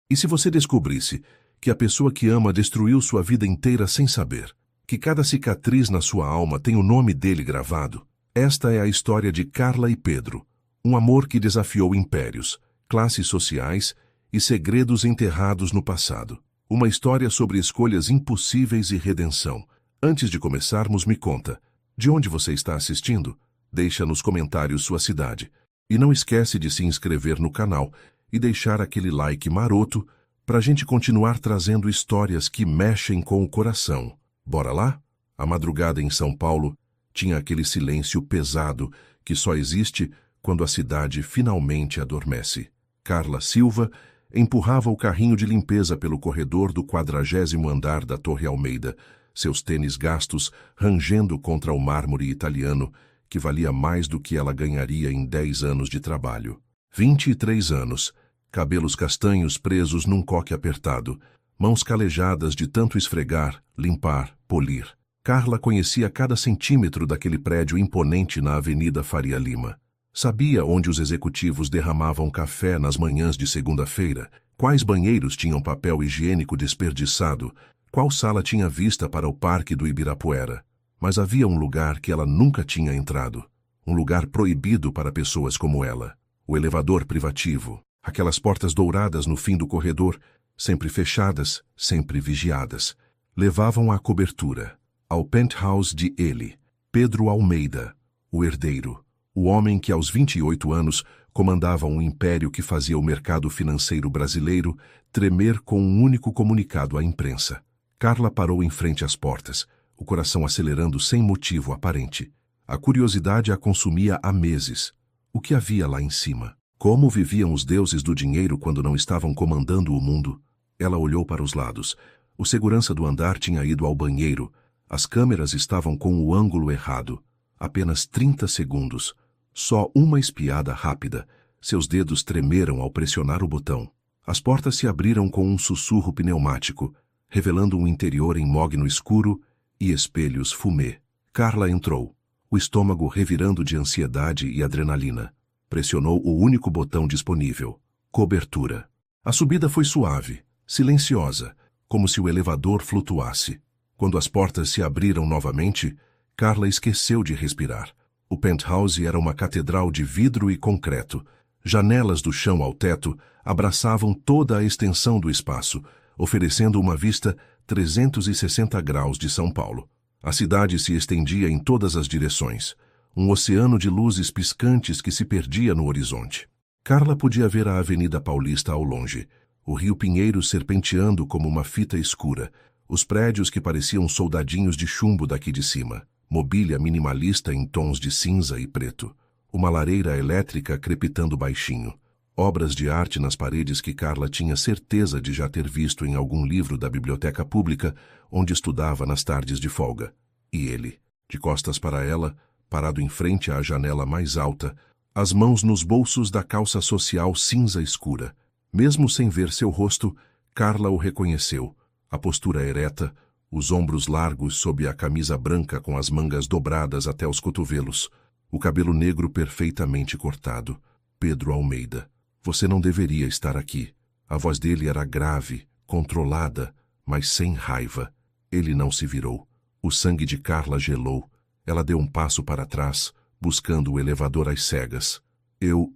E se você descobrisse que a pessoa que ama destruiu sua vida inteira sem saber? Que cada cicatriz na sua alma tem o nome dele gravado? Esta é a história de Carla e Pedro. Um amor que desafiou impérios, classes sociais e segredos enterrados no passado. Uma história sobre escolhas impossíveis e redenção. Antes de começarmos, me conta, de onde você está assistindo? Deixa nos comentários sua cidade. E não esquece de se inscrever no canal e deixar aquele like maroto para a gente continuar trazendo histórias que mexem com o coração. Bora lá? A madrugada em São Paulo tinha aquele silêncio pesado que só existe quando a cidade finalmente adormece. Carla Silva empurrava o carrinho de limpeza pelo corredor do 40º andar da Torre Almeida, seus tênis gastos rangendo contra o mármore italiano, que valia mais do que ela ganharia em 10 anos de trabalho. 23 anos, cabelos castanhos presos num coque apertado, mãos calejadas de tanto esfregar, limpar, polir. Carla conhecia cada centímetro daquele prédio imponente na Avenida Faria Lima. Sabia onde os executivos derramavam café nas manhãs de segunda-feira, quais banheiros tinham papel higiênico desperdiçado, qual sala tinha vista para o Parque do Ibirapuera. Mas havia um lugar que ela nunca tinha entrado, um lugar proibido para pessoas como ela. O elevador privativo, aquelas portas douradas no fim do corredor, sempre fechadas, sempre vigiadas, levavam à cobertura, ao penthouse de ele, Pedro Almeida, o herdeiro, o homem que aos 28 anos comandava um império que fazia o mercado financeiro brasileiro tremer com um único comunicado à imprensa. Carla parou em frente às portas, o coração acelerando sem motivo aparente. A curiosidade a consumia há meses. O que havia lá em cima? Como viviam os deuses do dinheiro quando não estavam comandando o mundo? Ela olhou para os lados. O segurança do andar tinha ido ao banheiro. As câmeras estavam com o ângulo errado. Apenas 30 segundos. Só uma espiada rápida. Seus dedos tremeram ao pressionar o botão. As portas se abriram com um sussurro pneumático, revelando um interior em mogno escuro e espelhos fumê. Carla entrou, o estômago revirando de ansiedade e adrenalina. Pressionou o único botão disponível, cobertura. A subida foi suave, silenciosa, como se o elevador flutuasse. Quando as portas se abriram novamente, Carla esqueceu de respirar. O penthouse era uma catedral de vidro e concreto. Janelas do chão ao teto abraçavam toda a extensão do espaço, oferecendo uma vista 360 graus de São Paulo. A cidade se estendia em todas as direções, um oceano de luzes piscantes que se perdia no horizonte. Carla podia ver a Avenida Paulista ao longe, o Rio Pinheiros serpenteando como uma fita escura, os prédios que pareciam soldadinhos de chumbo daqui de cima, mobília minimalista em tons de cinza e preto, uma lareira elétrica crepitando baixinho, obras de arte nas paredes que Carla tinha certeza de já ter visto em algum livro da biblioteca pública onde estudava nas tardes de folga. E ele, de costas para ela, parado em frente à janela mais alta, as mãos nos bolsos da calça social cinza escura. Mesmo sem ver seu rosto, Carla o reconheceu, a postura ereta, os ombros largos sob a camisa branca com as mangas dobradas até os cotovelos, o cabelo negro perfeitamente cortado. Pedro Almeida. Você não deveria estar aqui. A voz dele era grave, controlada, mas sem raiva. Ele não se virou. O sangue de Carla gelou. Ela deu um passo para trás, buscando o elevador às cegas. Eu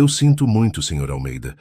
sinto muito, Sr. Almeida.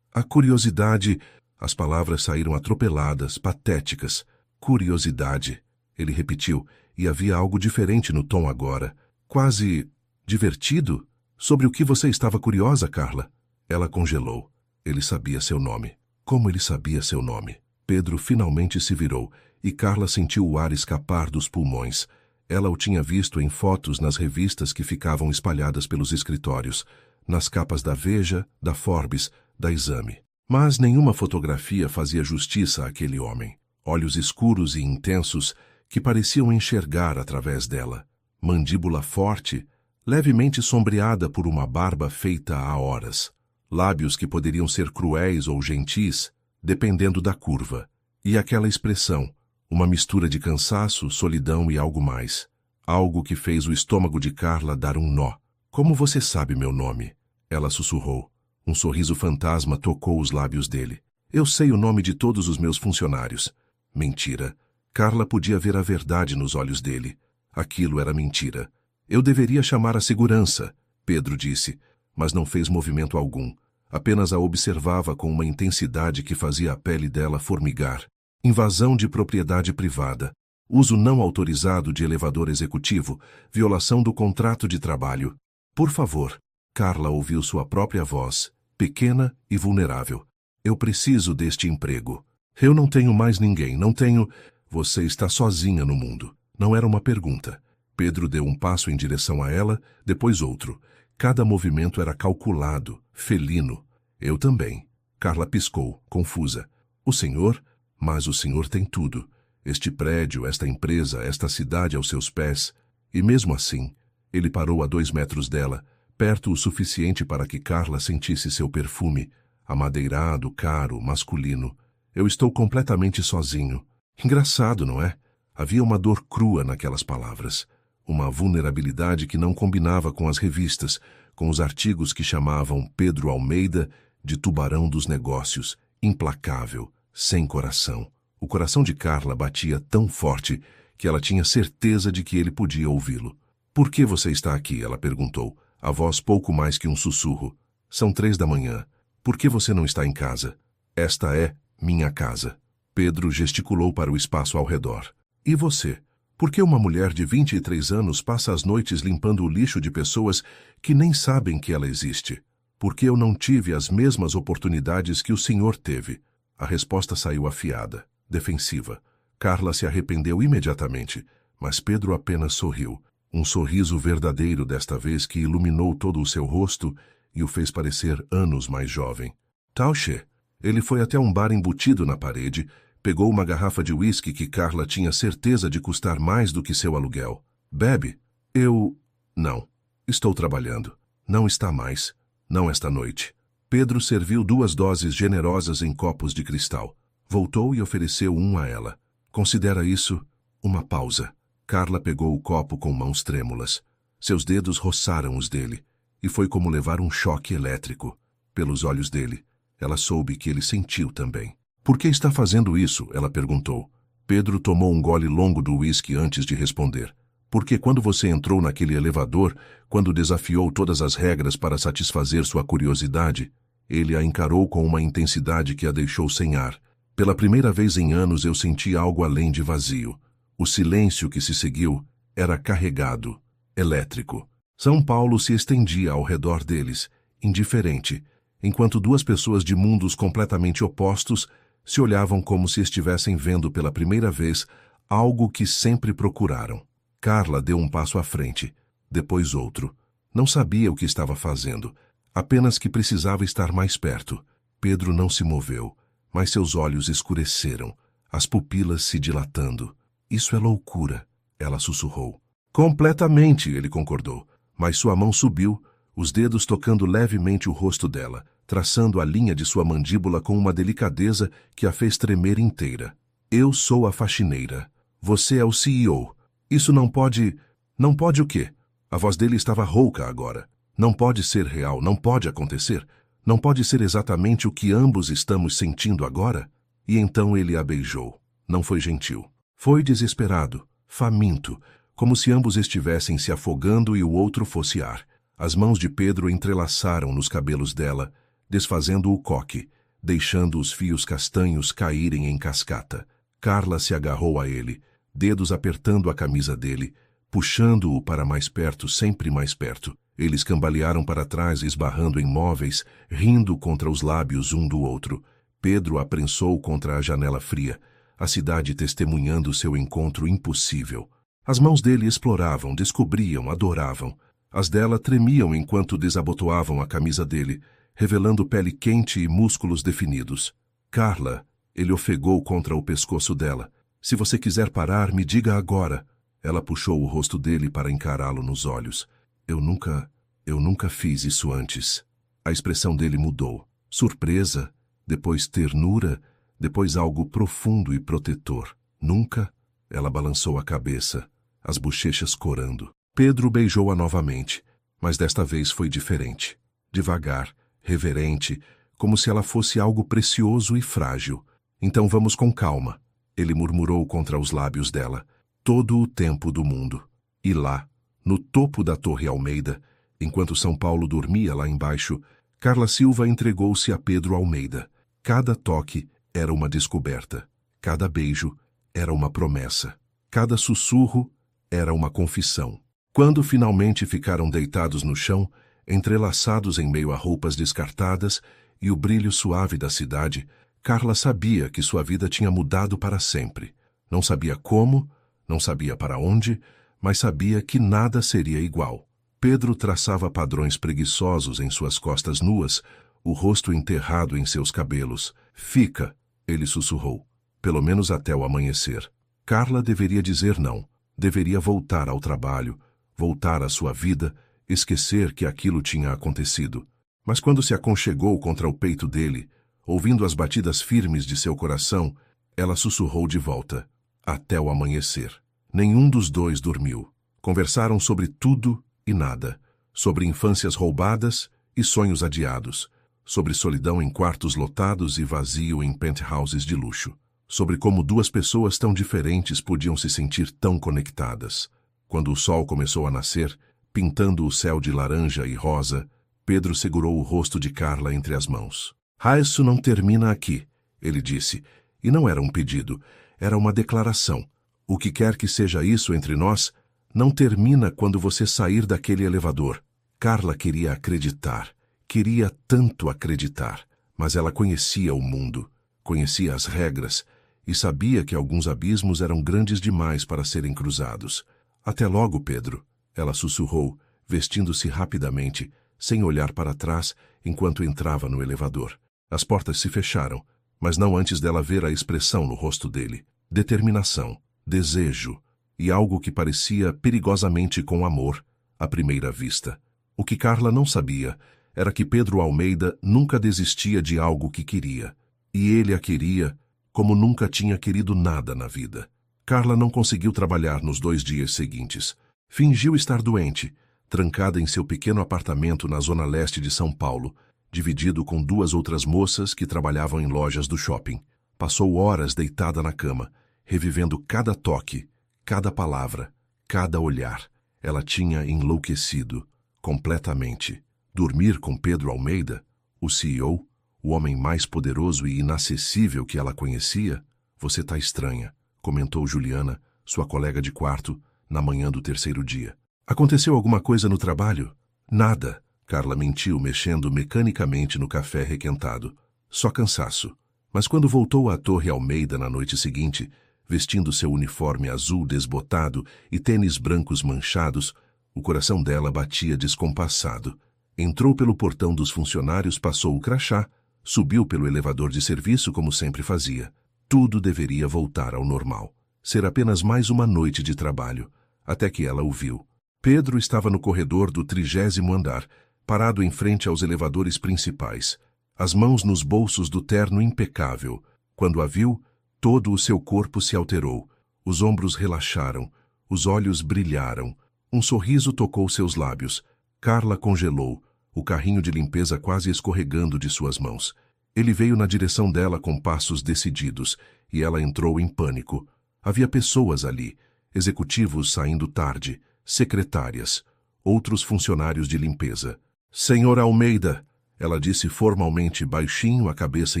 A curiosidade... As palavras saíram atropeladas, patéticas. Curiosidade. Ele repetiu, e havia algo diferente no tom agora. Quase... divertido? Sobre o que você estava curiosa, Carla? Ela congelou. Ele sabia seu nome. Como ele sabia seu nome? Pedro finalmente se virou, e Carla sentiu o ar escapar dos pulmões. Ela o tinha visto em fotos nas revistas que ficavam espalhadas pelos escritórios, nas capas da Veja, da Forbes, da Exame. Mas nenhuma fotografia fazia justiça àquele homem. Olhos escuros e intensos que pareciam enxergar através dela. Mandíbula forte, levemente sombreada por uma barba feita há horas. Lábios que poderiam ser cruéis ou gentis, dependendo da curva. E aquela expressão, uma mistura de cansaço, solidão e algo mais. Algo que fez o estômago de Carla dar um nó. Como você sabe meu nome? Ela sussurrou. Um sorriso fantasma tocou os lábios dele. Eu sei o nome de todos os meus funcionários. Mentira. Carla podia ver a verdade nos olhos dele. Aquilo era mentira. Eu deveria chamar a segurança, Pedro disse, mas não fez movimento algum. Apenas a observava com uma intensidade que fazia a pele dela formigar. Invasão de propriedade privada. Uso não autorizado de elevador executivo. Violação do contrato de trabalho. Por favor. Carla ouviu sua própria voz, pequena e vulnerável. Eu preciso deste emprego. Eu não tenho mais ninguém, não tenho... Você está sozinha no mundo. Não era uma pergunta. Pedro deu um passo em direção a ela, depois outro. Cada movimento era calculado, felino. Eu também. Carla piscou, confusa. O senhor? Mas o senhor tem tudo. Este prédio, esta empresa, esta cidade aos seus pés. E mesmo assim, ele parou a 2 metros dela, perto o suficiente para que Carla sentisse seu perfume, amadeirado, caro, masculino. Eu estou completamente sozinho. Engraçado, não é? Havia uma dor crua naquelas palavras. Uma vulnerabilidade que não combinava com as revistas, com os artigos que chamavam Pedro Almeida de tubarão dos negócios, implacável, sem coração. O coração de Carla batia tão forte que ela tinha certeza de que ele podia ouvi-lo. Por que você está aqui? Ela perguntou, a voz pouco mais que um sussurro. São 3 da manhã. Por que você não está em casa? Esta é minha casa. Pedro gesticulou para o espaço ao redor. E você? Por que uma mulher de 23 anos passa as noites limpando o lixo de pessoas que nem sabem que ela existe? Por que eu não tive as mesmas oportunidades que o senhor teve? A resposta saiu afiada, defensiva. Carla se arrependeu imediatamente, mas Pedro apenas sorriu. Um sorriso verdadeiro desta vez que iluminou todo o seu rosto e o fez parecer anos mais jovem. Tauche. Ele foi até um bar embutido na parede, pegou uma garrafa de uísque que Carla tinha certeza de custar mais do que seu aluguel. Bebe? Eu... Não. Estou trabalhando. Não está mais. Não esta noite. Pedro serviu 2 doses generosas em copos de cristal. Voltou e ofereceu um a ela. Considera isso uma pausa. Carla pegou o copo com mãos trêmulas. Seus dedos roçaram os dele, e foi como levar um choque elétrico. Pelos olhos dele, ela soube que ele sentiu também. Por que está fazendo isso? Ela perguntou. Pedro tomou um gole longo do uísque antes de responder. Porque quando você entrou naquele elevador, quando desafiou todas as regras para satisfazer sua curiosidade, ele a encarou com uma intensidade que a deixou sem ar. Pela primeira vez em anos eu senti algo além de vazio. O silêncio que se seguiu era carregado, elétrico. São Paulo se estendia ao redor deles, indiferente, enquanto 2 pessoas de mundos completamente opostos se olhavam como se estivessem vendo pela primeira vez algo que sempre procuraram. Carla deu um passo à frente, depois outro. Não sabia o que estava fazendo, apenas que precisava estar mais perto. Pedro não se moveu, mas seus olhos escureceram, as pupilas se dilatando. Isso é loucura, ela sussurrou. Completamente, ele concordou, mas sua mão subiu, os dedos tocando levemente o rosto dela, traçando a linha de sua mandíbula com uma delicadeza que a fez tremer inteira. Eu sou a faxineira. Você é o CEO. Isso não pode... Não pode o quê? A voz dele estava rouca agora. Não pode ser real, não pode acontecer. Não pode ser exatamente o que ambos estamos sentindo agora? E então ele a beijou. Não foi gentil. Foi desesperado, faminto, como se ambos estivessem se afogando e o outro fosse ar. As mãos de Pedro entrelaçaram nos cabelos dela, desfazendo o coque, deixando os fios castanhos caírem em cascata. Carla se agarrou a ele, dedos apertando a camisa dele, puxando-o para mais perto, sempre mais perto. Eles cambalearam para trás, esbarrando em móveis, rindo contra os lábios um do outro. Pedro a prensou contra a janela fria, a cidade testemunhando seu encontro impossível. As mãos dele exploravam, descobriam, adoravam. As dela tremiam enquanto desabotoavam a camisa dele, revelando pele quente e músculos definidos. Carla, ele ofegou contra o pescoço dela. Se você quiser parar, me diga agora. Ela puxou o rosto dele para encará-lo nos olhos. Eu nunca fiz isso antes. A expressão dele mudou. Surpresa, depois ternura, depois algo profundo e protetor. Nunca? Ela balançou a cabeça, as bochechas corando. Pedro beijou-a novamente, mas desta vez foi diferente. Devagar, reverente, como se ela fosse algo precioso e frágil. Então vamos com calma, ele murmurou contra os lábios dela, todo o tempo do mundo. E lá, no topo da Torre Almeida, enquanto São Paulo dormia lá embaixo, Carla Silva entregou-se a Pedro Almeida. Cada toque era uma descoberta, cada beijo era uma promessa, cada sussurro era uma confissão. Quando finalmente ficaram deitados no chão, entrelaçados em meio a roupas descartadas e o brilho suave da cidade, Carla sabia que sua vida tinha mudado para sempre. Não sabia como, não sabia para onde, mas sabia que nada seria igual. Pedro traçava padrões preguiçosos em suas costas nuas, o rosto enterrado em seus cabelos. Fica, ele sussurrou, pelo menos até o amanhecer. Carla deveria dizer não, deveria voltar ao trabalho, voltar à sua vida, esquecer que aquilo tinha acontecido. Mas quando se aconchegou contra o peito dele, ouvindo as batidas firmes de seu coração, ela sussurrou de volta, até o amanhecer. Nenhum dos dois dormiu. Conversaram sobre tudo e nada, sobre infâncias roubadas e sonhos adiados, sobre solidão em quartos lotados e vazio em penthouses de luxo, sobre como duas pessoas tão diferentes podiam se sentir tão conectadas. Quando o sol começou a nascer, pintando o céu de laranja e rosa, Pedro segurou o rosto de Carla entre as mãos. Isso não termina aqui, ele disse, e não era um pedido, era uma declaração. O que quer que seja isso entre nós, não termina quando você sair daquele elevador. Carla queria acreditar, queria tanto acreditar, mas ela conhecia o mundo, conhecia as regras e sabia que alguns abismos eram grandes demais para serem cruzados. Até logo, Pedro, ela sussurrou, vestindo-se rapidamente, sem olhar para trás enquanto entrava no elevador. As portas se fecharam, mas não antes dela ver a expressão no rosto dele. Determinação, desejo e algo que parecia perigosamente com amor, à primeira vista. O que Carla não sabia era que Pedro Almeida nunca desistia de algo que queria, e ele a queria como nunca tinha querido nada na vida. Carla não conseguiu trabalhar nos 2 dias seguintes. Fingiu estar doente, trancada em seu pequeno apartamento na zona leste de São Paulo, dividido com 2 outras moças que trabalhavam em lojas do shopping. Passou horas deitada na cama, revivendo cada toque, cada palavra, cada olhar. Ela tinha enlouquecido, completamente. Dormir com Pedro Almeida, o CEO, o homem mais poderoso e inacessível que ela conhecia? Você tá estranha, comentou Juliana, sua colega de quarto, na manhã do 3º dia. Aconteceu alguma coisa no trabalho? Nada, Carla mentiu, mexendo mecanicamente no café requentado. Só cansaço. Mas quando voltou à Torre Almeida na noite seguinte, vestindo seu uniforme azul desbotado e tênis brancos manchados, o coração dela batia descompassado. Entrou pelo portão dos funcionários, passou o crachá, subiu pelo elevador de serviço como sempre fazia. Tudo deveria voltar ao normal. Ser apenas mais uma noite de trabalho, até que ela o viu. Pedro estava no corredor do 30º andar, parado em frente aos elevadores principais, as mãos nos bolsos do terno impecável. Quando a viu, todo o seu corpo se alterou, os ombros relaxaram, os olhos brilharam, um sorriso tocou seus lábios. Carla congelou, o carrinho de limpeza quase escorregando de suas mãos. Ele veio na direção dela com passos decididos, e ela entrou em pânico. Havia pessoas ali, executivos saindo tarde, secretárias, outros funcionários de limpeza. Senhor Almeida, ela disse formalmente, baixinho, a cabeça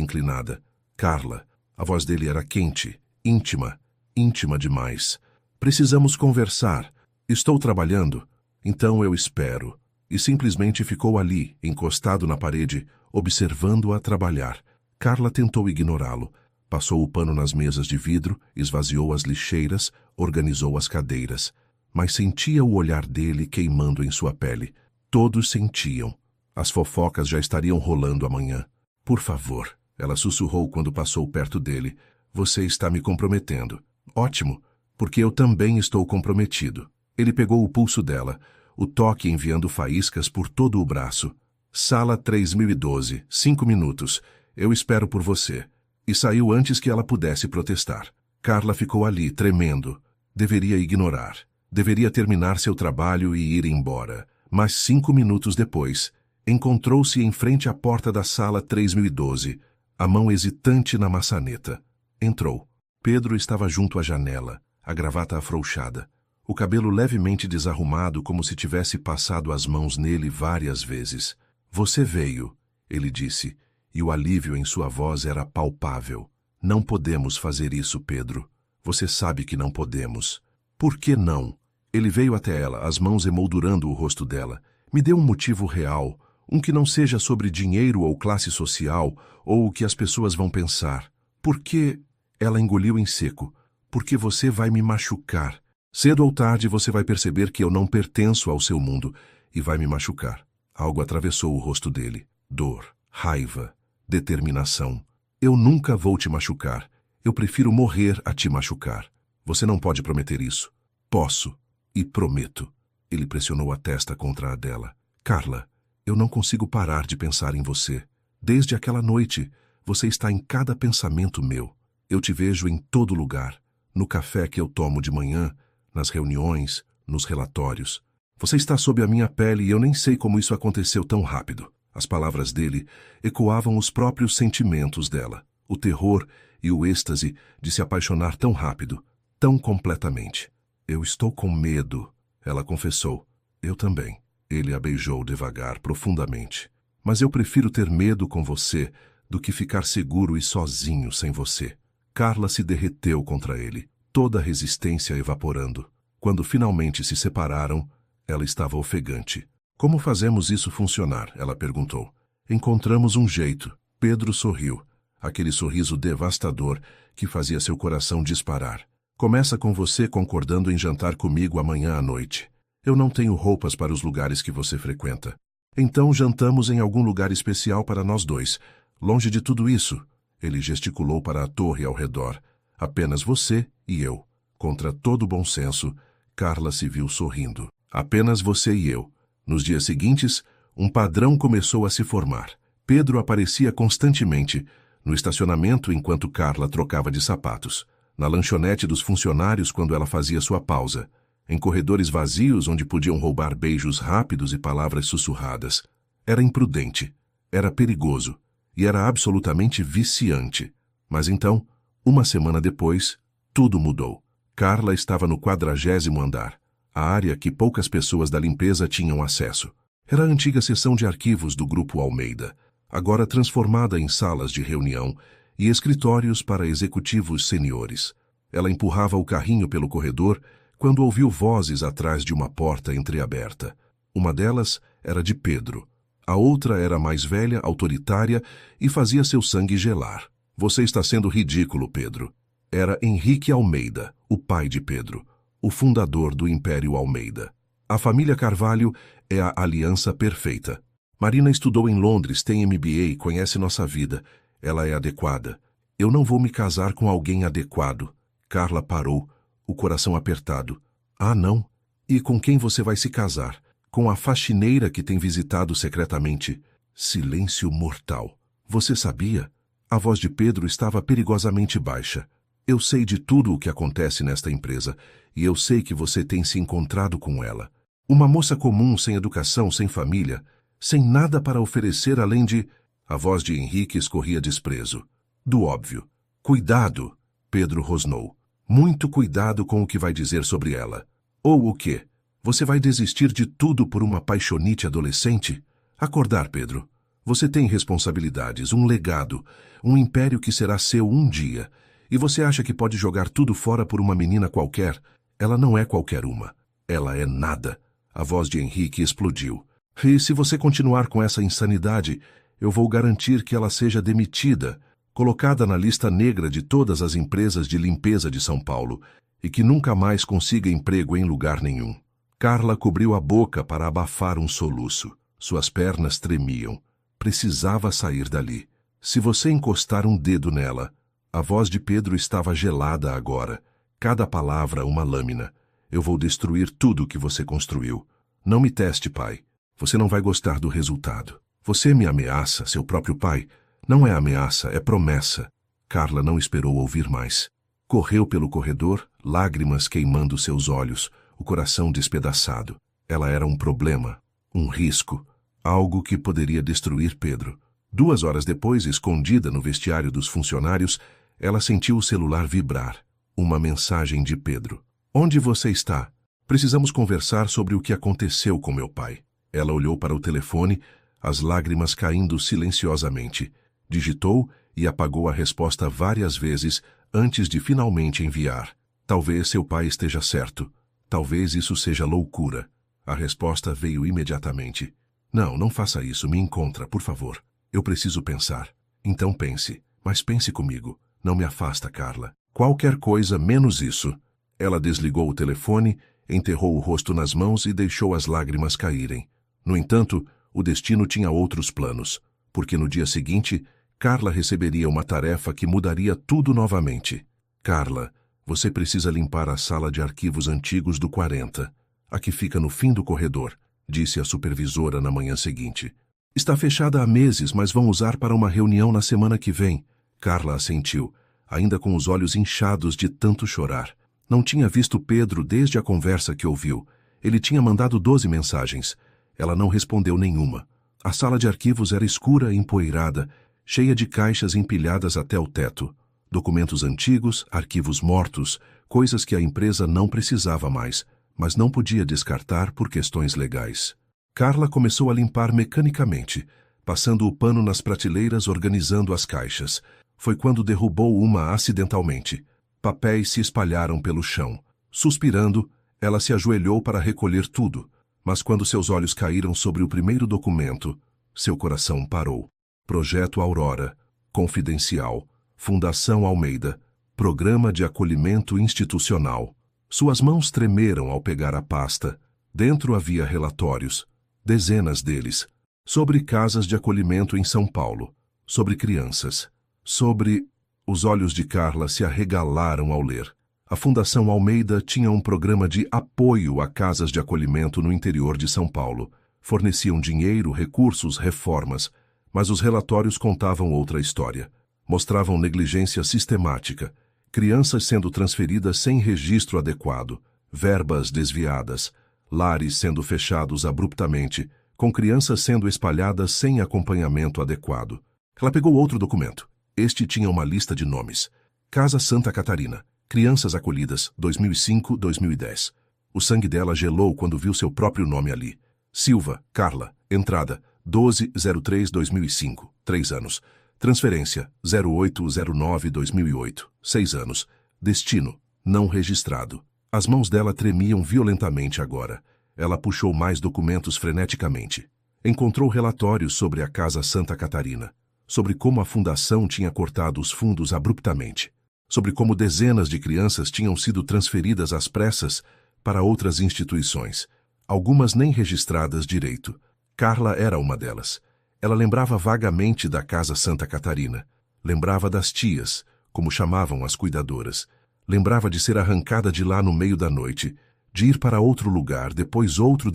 inclinada. Carla. A voz dele era quente, íntima, íntima demais. Precisamos conversar. Estou trabalhando, então eu espero. E simplesmente ficou ali, encostado na parede, observando-a trabalhar. Carla tentou ignorá-lo. Passou o pano nas mesas de vidro, esvaziou as lixeiras, organizou as cadeiras. Mas sentia o olhar dele queimando em sua pele. Todos sentiam. As fofocas já estariam rolando amanhã. Por favor, ela sussurrou quando passou perto dele. Você está me comprometendo. Ótimo, porque eu também estou comprometido. Ele pegou o pulso dela, o toque enviando faíscas por todo o braço. Sala 3012, 5 minutos. Eu espero por você. E saiu antes que ela pudesse protestar. Carla ficou ali, tremendo. Deveria ignorar. Deveria terminar seu trabalho e ir embora. Mas 5 minutos depois, Encontrou-se em frente à porta da sala 3012, a mão hesitante na maçaneta. Entrou. Pedro estava junto à janela, a gravata afrouxada, o cabelo levemente desarrumado como se tivesse passado as mãos nele várias vezes. Você veio, ele disse, e o alívio em sua voz era palpável. Não podemos fazer isso, Pedro. Você sabe que não podemos. Por que não? Ele veio até ela, as mãos emoldurando o rosto dela. Me dê um motivo real, um que não seja sobre dinheiro ou classe social, ou o que as pessoas vão pensar. Por que? Ela engoliu em seco. Porque você vai me machucar. Cedo ou tarde você vai perceber que eu não pertenço ao seu mundo e vai me machucar. Algo atravessou o rosto dele. Dor, raiva, determinação. Eu nunca vou te machucar. Eu prefiro morrer a te machucar. Você não pode prometer isso. Posso. E prometo. Ele pressionou a testa contra a dela. Carla, eu não consigo parar de pensar em você. Desde aquela noite, você está em cada pensamento meu. Eu te vejo em todo lugar. No café que eu tomo de manhã, nas reuniões, nos relatórios. Você está sob a minha pele e eu nem sei como isso aconteceu tão rápido. As palavras dele ecoavam os próprios sentimentos dela. O terror e o êxtase de se apaixonar tão rápido, tão completamente. Eu estou com medo, ela confessou. Eu também. Ele a beijou devagar, profundamente. Mas eu prefiro ter medo com você do que ficar seguro e sozinho sem você. Carla se derreteu contra ele, toda a resistência evaporando. Quando finalmente se separaram, ela estava ofegante. Como fazemos isso funcionar? Ela perguntou. Encontramos um jeito. Pedro sorriu. Aquele sorriso devastador que fazia seu coração disparar. Começa com você concordando em jantar comigo amanhã à noite. Eu não tenho roupas para os lugares que você frequenta. Então jantamos em algum lugar especial para nós dois. Longe de tudo isso. Ele gesticulou para a torre ao redor. Apenas você e eu. Contra todo bom senso, Carla se viu sorrindo. Apenas você e eu. Nos dias seguintes, um padrão começou a se formar. Pedro aparecia constantemente no estacionamento enquanto Carla trocava de sapatos, na lanchonete dos funcionários quando ela fazia sua pausa, em corredores vazios onde podiam roubar beijos rápidos e palavras sussurradas. Era imprudente, era perigoso e era absolutamente viciante. Mas então, uma semana depois, tudo mudou. Carla estava no 40º andar, a área que poucas pessoas da limpeza tinham acesso. Era a antiga seção de arquivos do Grupo Almeida, agora transformada em salas de reunião e escritórios para executivos seniores. Ela empurrava o carrinho pelo corredor quando ouviu vozes atrás de uma porta entreaberta. Uma delas era de Pedro. A outra era mais velha, autoritária e fazia seu sangue gelar. Você está sendo ridículo, Pedro. Era Henrique Almeida, o pai de Pedro, o fundador do Império Almeida. A família Carvalho é a aliança perfeita. Marina estudou em Londres, tem MBA e conhece nossa vida. Ela é adequada. Eu não vou me casar com alguém adequado. Carla parou, o coração apertado. Ah, não? E com quem você vai se casar? Com a faxineira que tem visitado secretamente? Silêncio mortal. Você sabia? A voz de Pedro estava perigosamente baixa. Eu sei de tudo o que acontece nesta empresa, e eu sei que você tem se encontrado com ela. Uma moça comum, sem educação, sem família, sem nada para oferecer além de... A voz de Henrique escorria desprezo. Do óbvio. Cuidado, Pedro rosnou. Muito cuidado com o que vai dizer sobre ela. Ou o quê? Você vai desistir de tudo por uma paixonite adolescente? Acordar, Pedro. Você tem responsabilidades, um legado, um império que será seu um dia. E você acha que pode jogar tudo fora por uma menina qualquer? Ela não é qualquer uma. Ela é nada. A voz de Henrique explodiu. E se você continuar com essa insanidade, eu vou garantir que ela seja demitida, colocada na lista negra de todas as empresas de limpeza de São Paulo, e que nunca mais consiga emprego em lugar nenhum. Carla cobriu a boca para abafar um soluço. Suas pernas tremiam. Precisava sair dali. Se você encostar um dedo nela... A voz de Pedro estava gelada agora. Cada palavra uma lâmina. Eu vou destruir tudo que você construiu. Não me teste, pai. Você não vai gostar do resultado. Você me ameaça, seu próprio pai. Não é ameaça, é promessa. Carla não esperou ouvir mais. Correu pelo corredor, lágrimas queimando seus olhos, o coração despedaçado. Ela era um problema, um risco. Algo que poderia destruir Pedro. 2 horas depois, escondida no vestiário dos funcionários, ela sentiu o celular vibrar. Uma mensagem de Pedro. Onde você está? Precisamos conversar sobre o que aconteceu com meu pai. Ela olhou para o telefone, as lágrimas caindo silenciosamente. Digitou e apagou a resposta várias vezes antes de finalmente enviar. Talvez seu pai esteja certo. Talvez isso seja loucura. A resposta veio imediatamente. Não, não faça isso. Me encontra, por favor. Eu preciso pensar. Então pense. Mas pense comigo. Não me afasta, Carla. Qualquer coisa menos isso. Ela desligou o telefone, enterrou o rosto nas mãos e deixou as lágrimas caírem. No entanto, o destino tinha outros planos, porque no dia seguinte, Carla receberia uma tarefa que mudaria tudo novamente. Carla, você precisa limpar a sala de arquivos antigos do 40. A que fica no fim do corredor, disse a supervisora na manhã seguinte. Está fechada há meses, mas vão usar para uma reunião na semana que vem. Carla assentiu, ainda com os olhos inchados de tanto chorar. Não tinha visto Pedro desde a conversa que ouviu. Ele tinha mandado 12 mensagens. Ela não respondeu nenhuma. A sala de arquivos era escura e empoeirada, cheia de caixas empilhadas até o teto. Documentos antigos, arquivos mortos, coisas que a empresa não precisava mais, mas não podia descartar por questões legais. Carla começou a limpar mecanicamente, passando o pano nas prateleiras, organizando as caixas. Foi quando derrubou uma acidentalmente. Papéis se espalharam pelo chão. Suspirando, ela se ajoelhou para recolher tudo. Mas quando seus olhos caíram sobre o primeiro documento, seu coração parou. Projeto Aurora, Confidencial, Fundação Almeida, Programa de Acolhimento Institucional. Suas mãos tremeram ao pegar a pasta. Dentro havia relatórios, dezenas deles, sobre casas de acolhimento em São Paulo, sobre crianças, sobre... Os olhos de Carla se arregalaram ao ler. A Fundação Almeida tinha um programa de apoio a casas de acolhimento no interior de São Paulo. Forneciam dinheiro, recursos, reformas, mas os relatórios contavam outra história. Mostravam negligência sistemática, crianças sendo transferidas sem registro adequado, verbas desviadas, lares sendo fechados abruptamente, com crianças sendo espalhadas sem acompanhamento adequado. Ela pegou outro documento. Este tinha uma lista de nomes. Casa Santa Catarina. Crianças acolhidas, 2005-2010. O sangue dela gelou quando viu seu próprio nome ali. Silva, Carla. Entrada, 12/03/2005. 3 anos. Transferência, 08/09/2008. 6 anos. Destino, não registrado. As mãos dela tremiam violentamente agora. Ela puxou mais documentos freneticamente. Encontrou relatórios sobre a Casa Santa Catarina, sobre como a fundação tinha cortado os fundos abruptamente, sobre como dezenas de crianças tinham sido transferidas às pressas para outras instituições, algumas nem registradas direito. Carla era uma delas. Ela lembrava vagamente da Casa Santa Catarina, lembrava das tias, como chamavam as cuidadoras, lembrava de ser arrancada de lá no meio da noite, de ir para outro lugar, depois outro,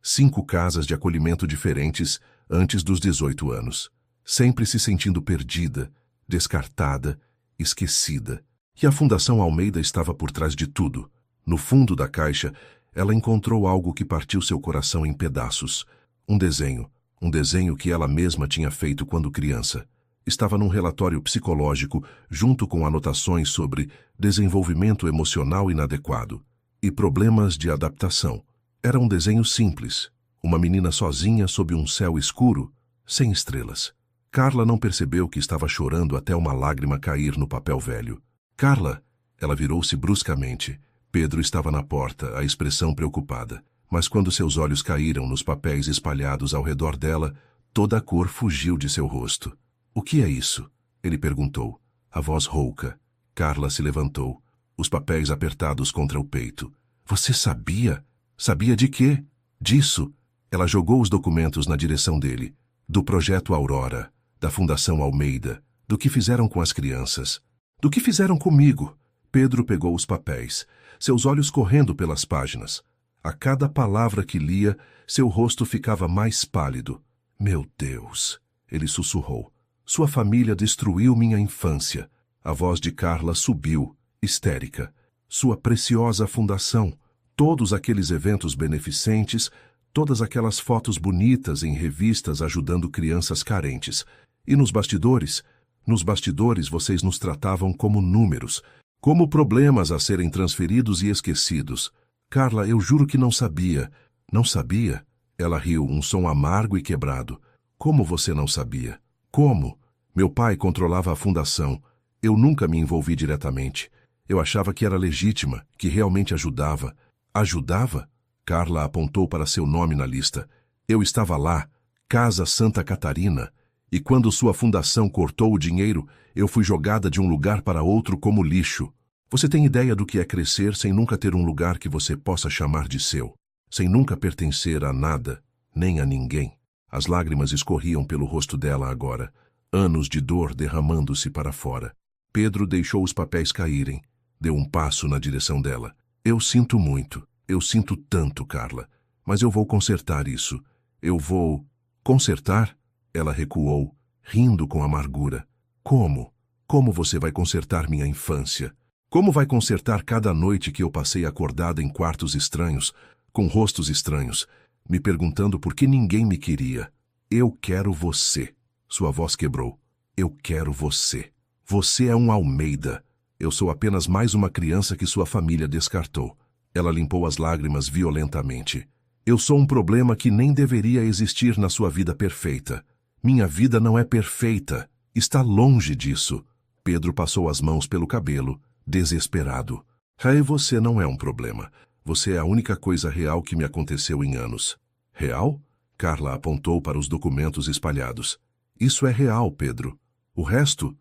5 casas de acolhimento diferentes antes dos 18 anos. Sempre se sentindo perdida, descartada, esquecida. E a Fundação Almeida estava por trás de tudo. No fundo da caixa, ela encontrou algo que partiu seu coração em pedaços. Um desenho que ela mesma tinha feito quando criança. Estava num relatório psicológico, junto com anotações sobre desenvolvimento emocional inadequado e problemas de adaptação. Era um desenho simples, uma menina sozinha sob um céu escuro, sem estrelas. Carla não percebeu que estava chorando até uma lágrima cair no papel velho. Carla! Ela virou-se bruscamente. Pedro estava na porta, a expressão preocupada. Mas quando seus olhos caíram nos papéis espalhados ao redor dela, toda a cor fugiu de seu rosto. O que é isso? Ele perguntou. A voz rouca. Carla se levantou, os papéis apertados contra o peito. Você sabia? Sabia de quê? Disso. Ela jogou os documentos na direção dele. Do Projeto Aurora, da Fundação Almeida, do que fizeram com as crianças. Do que fizeram comigo. Pedro pegou os papéis, seus olhos correndo pelas páginas. A cada palavra que lia, seu rosto ficava mais pálido. Meu Deus! Ele sussurrou. Sua família destruiu minha infância. A voz de Carla subiu, histérica. Sua preciosa fundação, todos aqueles eventos beneficentes, Todas aquelas fotos bonitas em revistas ajudando crianças carentes. E nos bastidores? Nos bastidores vocês nos tratavam como números, como problemas a serem transferidos e esquecidos. Carla, eu juro que não sabia. Não sabia? Ela riu, um som amargo e quebrado. Como você não sabia? Como? Meu pai controlava a fundação. Eu nunca me envolvi diretamente. Eu achava que era legítima, que realmente ajudava. Ajudava? Carla apontou para seu nome na lista. Eu estava lá, Casa Santa Catarina, e quando sua fundação cortou o dinheiro, eu fui jogada de um lugar para outro como lixo. Você tem ideia do que é crescer sem nunca ter um lugar que você possa chamar de seu, sem nunca pertencer a nada, nem a ninguém? As lágrimas escorriam pelo rosto dela agora, anos de dor derramando-se para fora. Pedro deixou os papéis caírem, deu um passo na direção dela. Eu sinto muito. Eu sinto tanto, Carla, mas eu vou consertar isso. Eu vou... Consertar? Ela recuou, rindo com amargura. Como? Como você vai consertar minha infância? Como vai consertar cada noite que eu passei acordada em quartos estranhos, com rostos estranhos, me perguntando por que ninguém me queria? Eu quero você. Sua voz quebrou. Eu quero você. Você é um Almeida. Eu sou apenas mais uma criança que sua família descartou. Ela limpou as lágrimas violentamente. Eu sou um problema que nem deveria existir na sua vida perfeita. Minha vida não é perfeita. Está longe disso. Pedro passou as mãos pelo cabelo, desesperado. Aí você não é um problema. Você é a única coisa real que me aconteceu em anos. Real? Carla apontou para os documentos espalhados. Isso é real, Pedro. O resto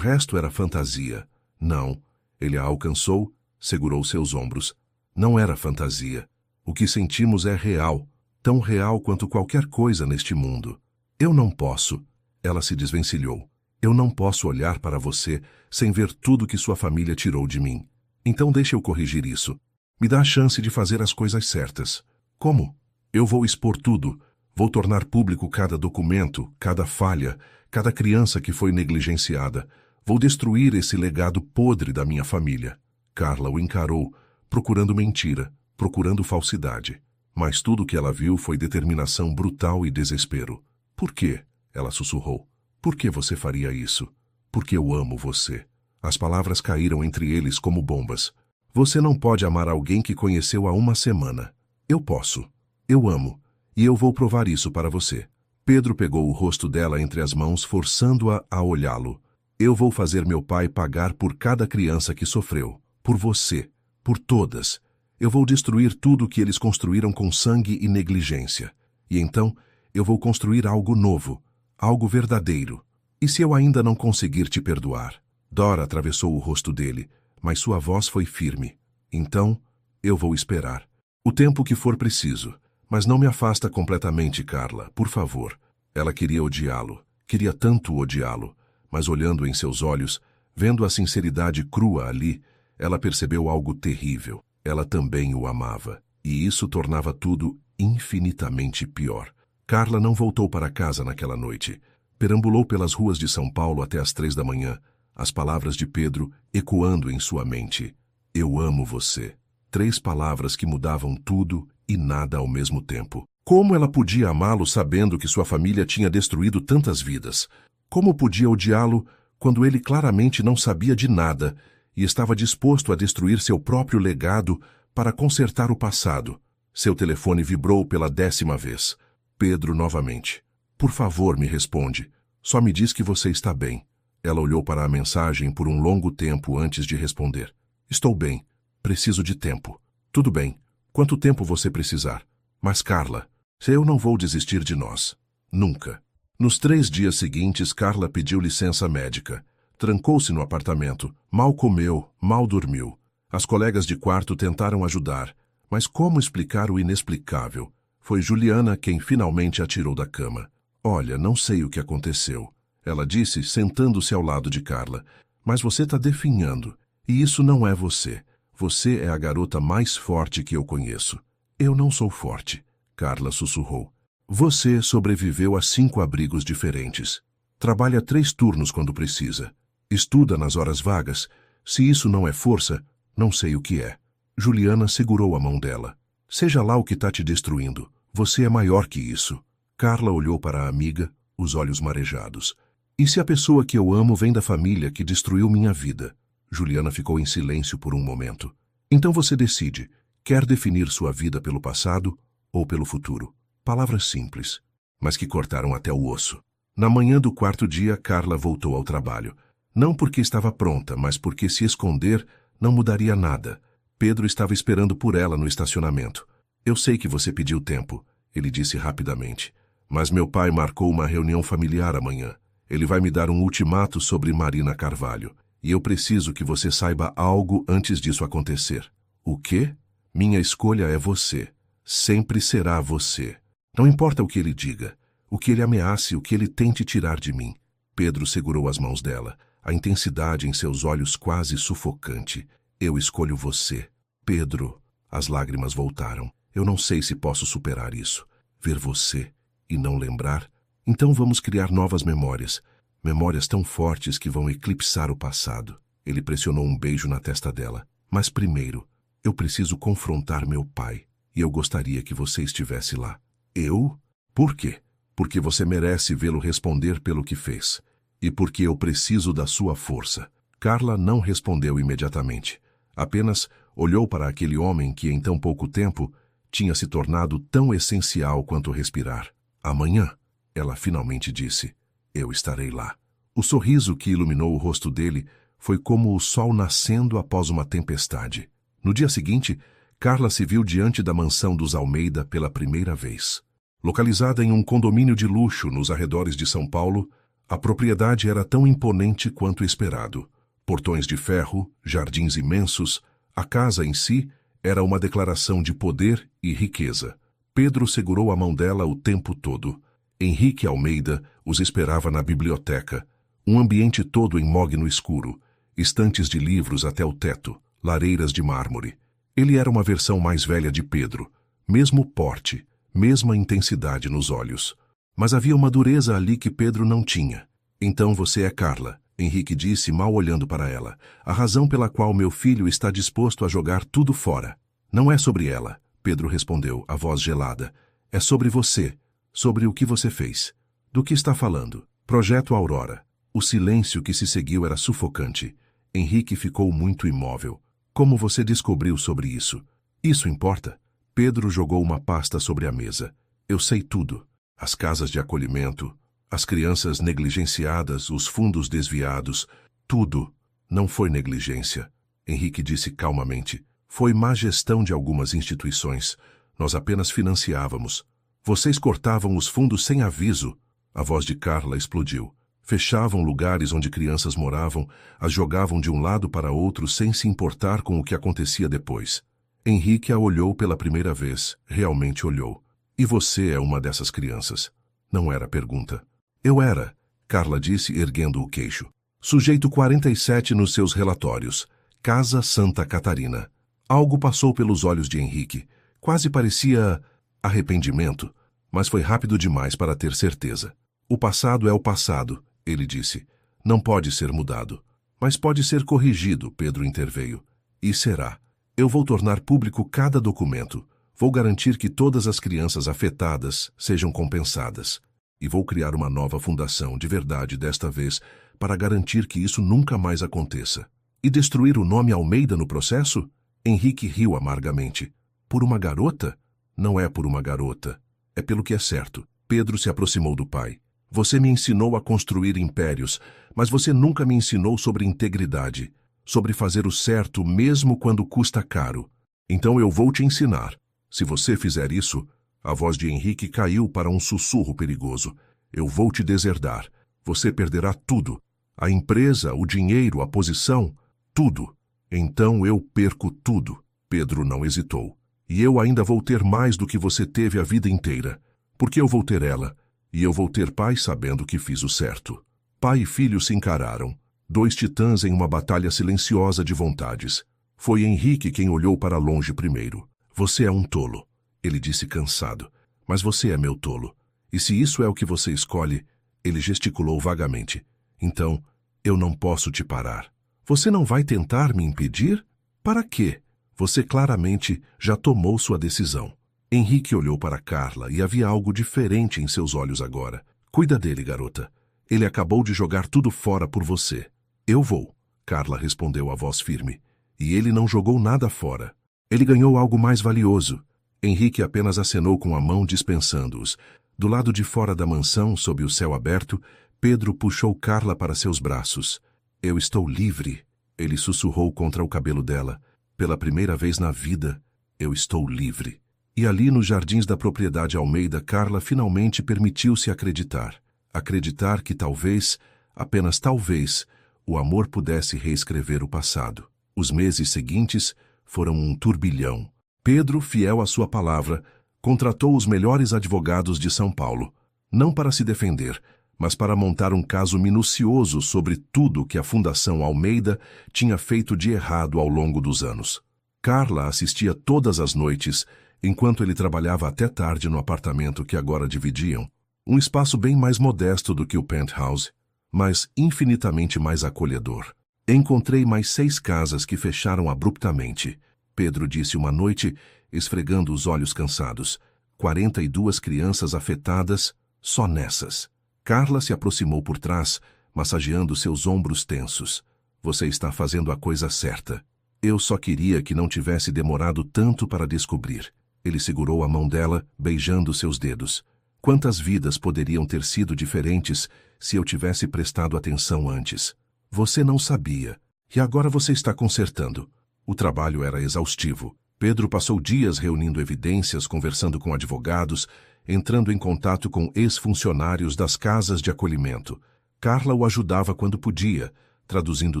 era fantasia. Não. Ele a alcançou, segurou seus ombros. Não era fantasia. O que sentimos é real, tão real quanto qualquer coisa neste mundo. Eu não posso. Ela se desvencilhou. Eu não posso olhar para você sem ver tudo que sua família tirou de mim. Então deixe eu corrigir isso. Me dá a chance de fazer as coisas certas. Como? Eu vou expor tudo. Vou tornar público cada documento, cada falha, cada criança que foi negligenciada. Vou destruir esse legado podre da minha família. Carla o encarou, procurando mentira, procurando falsidade. Mas tudo o que ela viu foi determinação brutal e desespero. Por quê? Ela sussurrou. Por que você faria isso? Porque eu amo você. As palavras caíram entre eles como bombas. Você não pode amar alguém que conheceu há uma semana. Eu posso. Eu amo. E eu vou provar isso para você. Pedro pegou o rosto dela entre as mãos, forçando-a a olhá-lo. Eu vou fazer meu pai pagar por cada criança que sofreu. Por você. Por todas. Eu vou destruir tudo que eles construíram com sangue e negligência. E então, eu vou construir algo novo. Algo verdadeiro. E se eu ainda não conseguir te perdoar? Dora atravessou o rosto dele, mas sua voz foi firme. Então, eu vou esperar. O tempo que for preciso. Mas não me afasta completamente, Carla, por favor. Ela queria odiá-lo. Queria tanto odiá-lo. Mas olhando em seus olhos, vendo a sinceridade crua ali, ela percebeu algo terrível. Ela também o amava. E isso tornava tudo infinitamente pior. Carla não voltou para casa naquela noite. Perambulou pelas ruas de São Paulo até às 3 da manhã, as palavras de Pedro ecoando em sua mente. Eu amo você. 3 palavras que mudavam tudo e nada ao mesmo tempo. Como ela podia amá-lo sabendo que sua família tinha destruído tantas vidas? Como podia odiá-lo quando ele claramente não sabia de nada e estava disposto a destruir seu próprio legado para consertar o passado? Seu telefone vibrou pela 10ª vez. Pedro novamente. Por favor, me responde. Só me diz que você está bem. Ela olhou para a mensagem por um longo tempo antes de responder. Estou bem. Preciso de tempo. Tudo bem. Quanto tempo você precisar? Mas, Carla, eu não vou desistir de nós. Nunca. Nos 3 dias seguintes, Carla pediu licença médica. Trancou-se no apartamento. Mal comeu, mal dormiu. As colegas de quarto tentaram ajudar. Mas como explicar o inexplicável? Foi Juliana quem finalmente a tirou da cama. Olha, não sei o que aconteceu. Ela disse, sentando-se ao lado de Carla. Mas você está definhando. E isso não é você. Você é a garota mais forte que eu conheço. Eu não sou forte, Carla sussurrou. Você sobreviveu a 5 abrigos diferentes. Trabalha 3 turnos quando precisa. Estuda nas horas vagas. Se isso não é força, não sei o que é. Juliana segurou a mão dela. Seja lá o que está te destruindo. Você é maior que isso. Carla olhou para a amiga, os olhos marejados. E se a pessoa que eu amo vem da família que destruiu minha vida? Juliana ficou em silêncio por um momento. Então você decide. Quer definir sua vida pelo passado ou pelo futuro? Palavras simples, mas que cortaram até o osso. Na manhã do quarto dia, Carla voltou ao trabalho. Não porque estava pronta, mas porque se esconder não mudaria nada. Pedro estava esperando por ela no estacionamento. Eu sei que você pediu tempo, ele disse rapidamente. Mas meu pai marcou uma reunião familiar amanhã. Ele vai me dar um ultimato sobre Marina Carvalho. E eu preciso que você saiba algo antes disso acontecer. O quê? Minha escolha é você. Sempre será você. Não importa o que ele diga, o que ele ameace, o que ele tente tirar de mim. Pedro segurou as mãos dela, a intensidade em seus olhos quase sufocante. Eu escolho você. Pedro. As lágrimas voltaram. Eu não sei se posso superar isso. Ver você e não lembrar. Então vamos criar novas memórias. Memórias tão fortes que vão eclipsar o passado. Ele pressionou um beijo na testa dela. Mas primeiro, eu preciso confrontar meu pai. E eu gostaria que você estivesse lá. Eu? Por quê? Porque você merece vê-lo responder pelo que fez. E porque eu preciso da sua força. Carla não respondeu imediatamente. Apenas olhou para aquele homem que em tão pouco tempo tinha se tornado tão essencial quanto respirar. Amanhã, ela finalmente disse, eu estarei lá. O sorriso que iluminou o rosto dele foi como o sol nascendo após uma tempestade. No dia seguinte, Carla se viu diante da mansão dos Almeida pela primeira vez. Localizada em um condomínio de luxo nos arredores de São Paulo, a propriedade era tão imponente quanto esperado. Portões de ferro, jardins imensos, a casa em si era uma declaração de poder e riqueza. Pedro segurou a mão dela o tempo todo. Henrique Almeida os esperava na biblioteca, um ambiente todo em mogno escuro, estantes de livros até o teto, lareiras de mármore. Ele era uma versão mais velha de Pedro, mesmo porte, mesma intensidade nos olhos. Mas havia uma dureza ali que Pedro não tinha. Então você é Carla, Henrique disse mal olhando para ela. A razão pela qual meu filho está disposto a jogar tudo fora. Não é sobre ela, Pedro respondeu, a voz gelada. É sobre você, sobre o que você fez. Do que está falando? Projeto Aurora. O silêncio que se seguiu era sufocante. Henrique ficou muito imóvel. Como você descobriu sobre isso? Isso importa? Pedro jogou uma pasta sobre a mesa. Eu sei tudo. As casas de acolhimento, as crianças negligenciadas, os fundos desviados, tudo. Não foi negligência. Henrique disse calmamente. Foi má gestão de algumas instituições. Nós apenas financiávamos. Vocês cortavam os fundos sem aviso. A voz de Carla explodiu. Fechavam lugares onde crianças moravam, as jogavam de um lado para outro sem se importar com o que acontecia depois. Henrique a olhou pela primeira vez, realmente olhou. E você é uma dessas crianças? Não era pergunta. Eu era, Carla disse erguendo o queixo. Sujeito 47 nos seus relatórios. Casa Santa Catarina. Algo passou pelos olhos de Henrique. Quase parecia arrependimento, mas foi rápido demais para ter certeza. O passado é o passado, ele disse. Não pode ser mudado. Mas pode ser corrigido, Pedro interveio. E será. Eu vou tornar público cada documento. Vou garantir que todas as crianças afetadas sejam compensadas. E vou criar uma nova fundação de verdade desta vez para garantir que isso nunca mais aconteça. E destruir o nome Almeida no processo? Henrique riu amargamente. Por uma garota? Não é por uma garota. É pelo que é certo. Pedro se aproximou do pai. Você me ensinou a construir impérios, mas você nunca me ensinou sobre integridade, sobre fazer o certo mesmo quando custa caro. Então eu vou te ensinar. Se você fizer isso, a voz de Henrique caiu para um sussurro perigoso. Eu vou te deserdar. Você perderá tudo. A empresa, o dinheiro, a posição, tudo. Então eu perco tudo. Pedro não hesitou. E eu ainda vou ter mais do que você teve a vida inteira. Porque eu vou ter ela. E eu vou ter pai sabendo que fiz o certo. Pai e filho se encararam. Dois titãs em uma batalha silenciosa de vontades. Foi Henrique quem olhou para longe primeiro. Você é um tolo, ele disse cansado. Mas você é meu tolo. E se isso é o que você escolhe, ele gesticulou vagamente. Então, eu não posso te parar. Você não vai tentar me impedir? Para quê? Você claramente já tomou sua decisão. Henrique olhou para Carla e havia algo diferente em seus olhos agora. Cuida dele, garota. Ele acabou de jogar tudo fora por você. Eu vou, Carla respondeu a voz firme. E ele não jogou nada fora. Ele ganhou algo mais valioso. Henrique apenas acenou com a mão dispensando-os. Do lado de fora da mansão, sob o céu aberto, Pedro puxou Carla para seus braços. Eu estou livre, ele sussurrou contra o cabelo dela. Pela primeira vez na vida, eu estou livre. E ali nos jardins da propriedade Almeida, Carla finalmente permitiu-se acreditar. Acreditar que talvez, apenas talvez, o amor pudesse reescrever o passado. Os meses seguintes foram um turbilhão. Pedro, fiel à sua palavra, contratou os melhores advogados de São Paulo, não para se defender, mas para montar um caso minucioso sobre tudo que a Fundação Almeida tinha feito de errado ao longo dos anos. Carla assistia todas as noites, enquanto ele trabalhava até tarde no apartamento que agora dividiam, um espaço bem mais modesto do que o penthouse, mas infinitamente mais acolhedor. Encontrei mais 6 casas que fecharam abruptamente, Pedro disse uma noite, esfregando os olhos cansados. 42 crianças afetadas, só nessas. Carla se aproximou por trás, massageando seus ombros tensos. Você está fazendo a coisa certa. Eu só queria que não tivesse demorado tanto para descobrir. Ele segurou a mão dela, beijando seus dedos. Quantas vidas poderiam ter sido diferentes se eu tivesse prestado atenção antes? Você não sabia. E agora você está consertando. O trabalho era exaustivo. Pedro passou dias reunindo evidências, conversando com advogados, entrando em contato com ex-funcionários das casas de acolhimento. Carla o ajudava quando podia, traduzindo